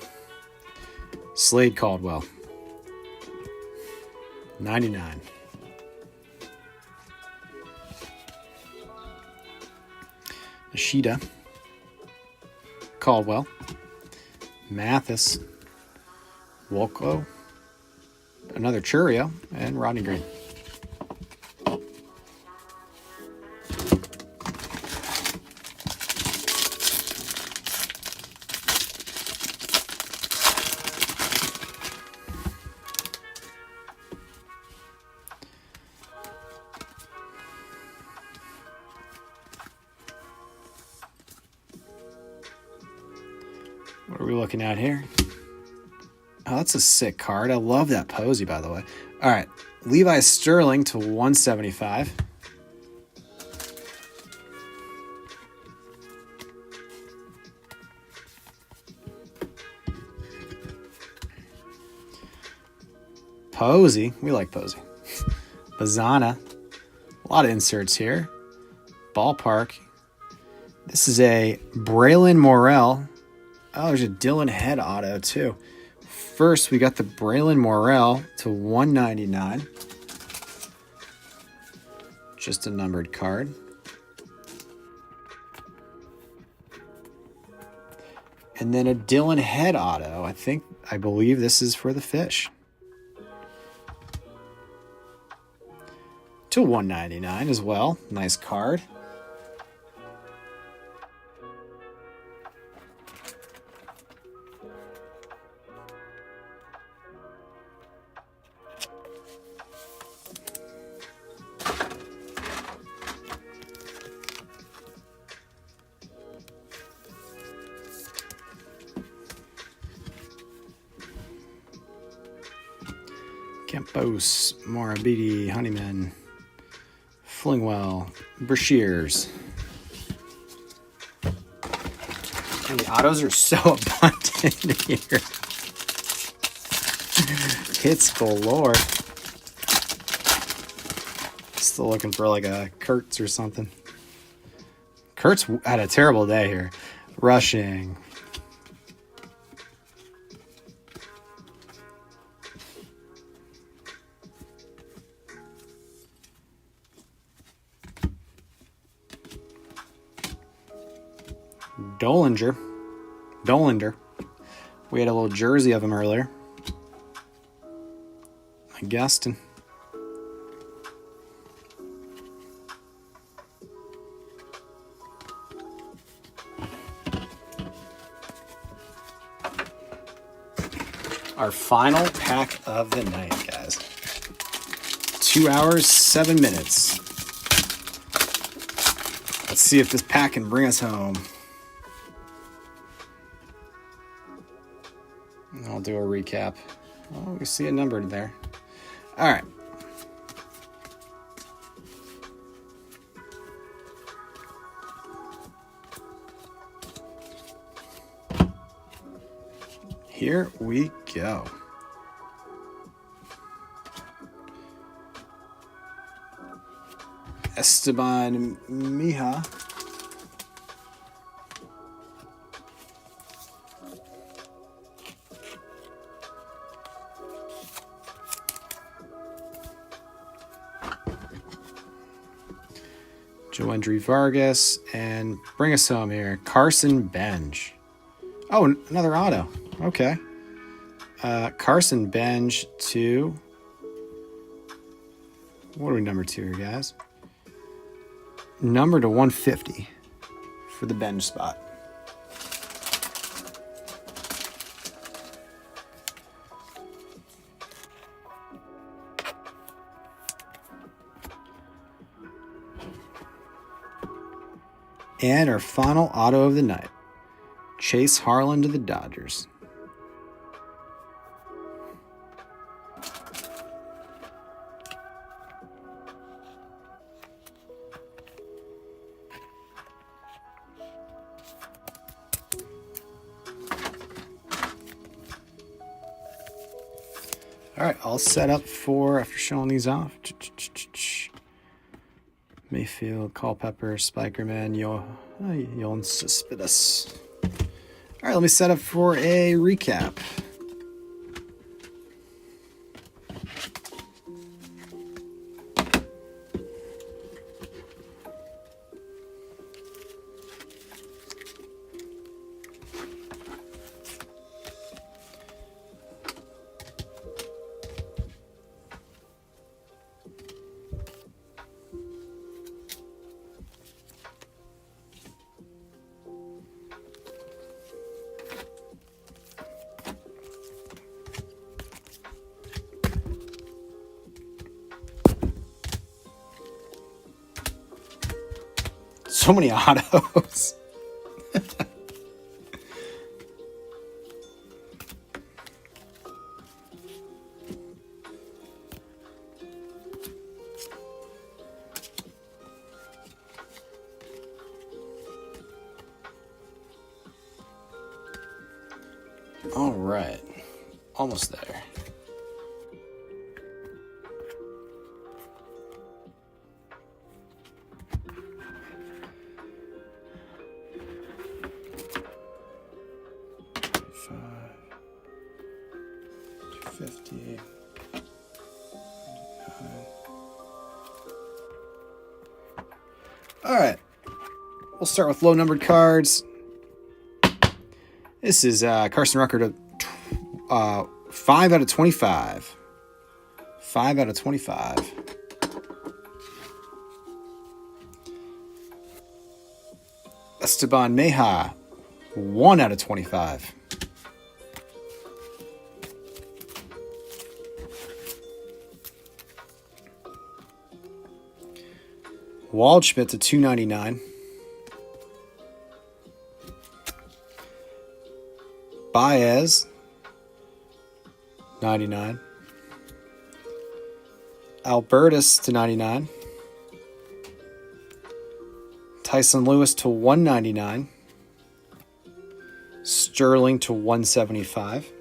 Slade Caldwell. 99. Nishida. Caldwell. Mathis. Wolko. Another Churio. And Rodney Green. What are we looking at here? Oh, that's a sick card. I love that Posey, by the way. All right. Levi Sterling to 175. Posey. We like Posey. Bazana. A lot of inserts here. Ballpark. This is a Braylon Morrell. Oh, there's a Dylan Head auto, too. First, we got the Braylon Morrell to 199. Just a numbered card. And then a Dylan Head auto. I believe this is for the Fish. To 199 as well. Nice card. Campos, Morabidi, Honeyman, Flingwell, Brashears. And the autos are so abundant here. Hits galore. Still looking for like a Kurtz or something. Kurtz had a terrible day here. Rushing. Dolinger. We had a little jersey of him earlier. Gaston. Our final pack of the night, guys. 2 hours, 7 minutes. Let's see if this pack can bring us home. I'll do a recap. Oh, we see a number there. All right. Here we go. Esteban Mija. Joandre Vargas, and bring us home here. Carson Benj. Oh, another auto. Okay. Carson Benj to... What are we number 2 here, guys? Number to 150 for the Benj spot. And our final auto of the night, Chase Harlan to the Dodgers. All right, all set up for, after showing these off, Mayfield, Culpepper, Spikerman, Yon Suspicious. All right, let me set up for a recap. So many autos. All right. Almost there. All right, we'll start with low-numbered cards. This is Carson Rucker to 5 out of 25. 5 out of 25. Esteban Meja, 1 out of 25. Waldschmidt to 299. Baez, 99. Albertus to 99. Tyson Lewis to 199. Sterling to 175.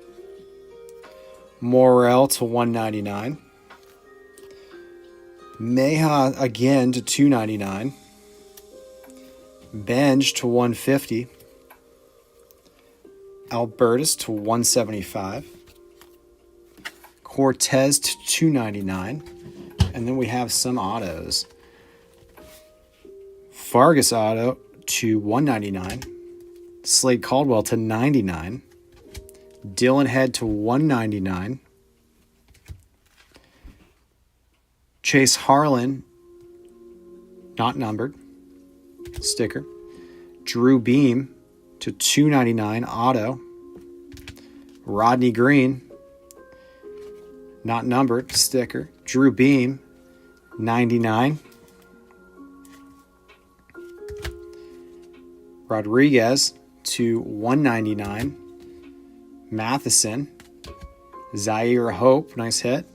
Morel to 199. Meja again to 299. Benj to 150. Albertus to 175. Cortez to 299. And then we have some autos. Vargas auto to 199. Slade Caldwell to 99. Dylan Head to 199. Chase Harlan, not numbered, sticker. Drew Beam to 299 auto. Rodney Green, not numbered, sticker. Drew Beam, 99. Rodriguez to 199. Matheson. Zaire Hope, nice hit.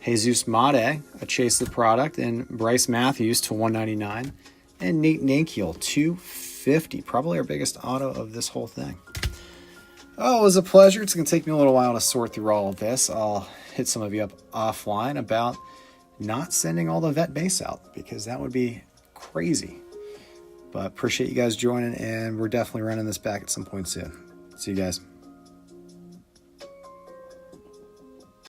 Jesus Mate, a Chase the Product, and Bryce Matthews to 199. And Nate Nakiel, 250. Probably our biggest auto of this whole thing. Oh, it was a pleasure. It's going to take me a little while to sort through all of this. I'll hit some of you up offline about not sending all the vet base out, because that would be crazy. But appreciate you guys joining, and we're definitely running this back at some point soon. See you guys.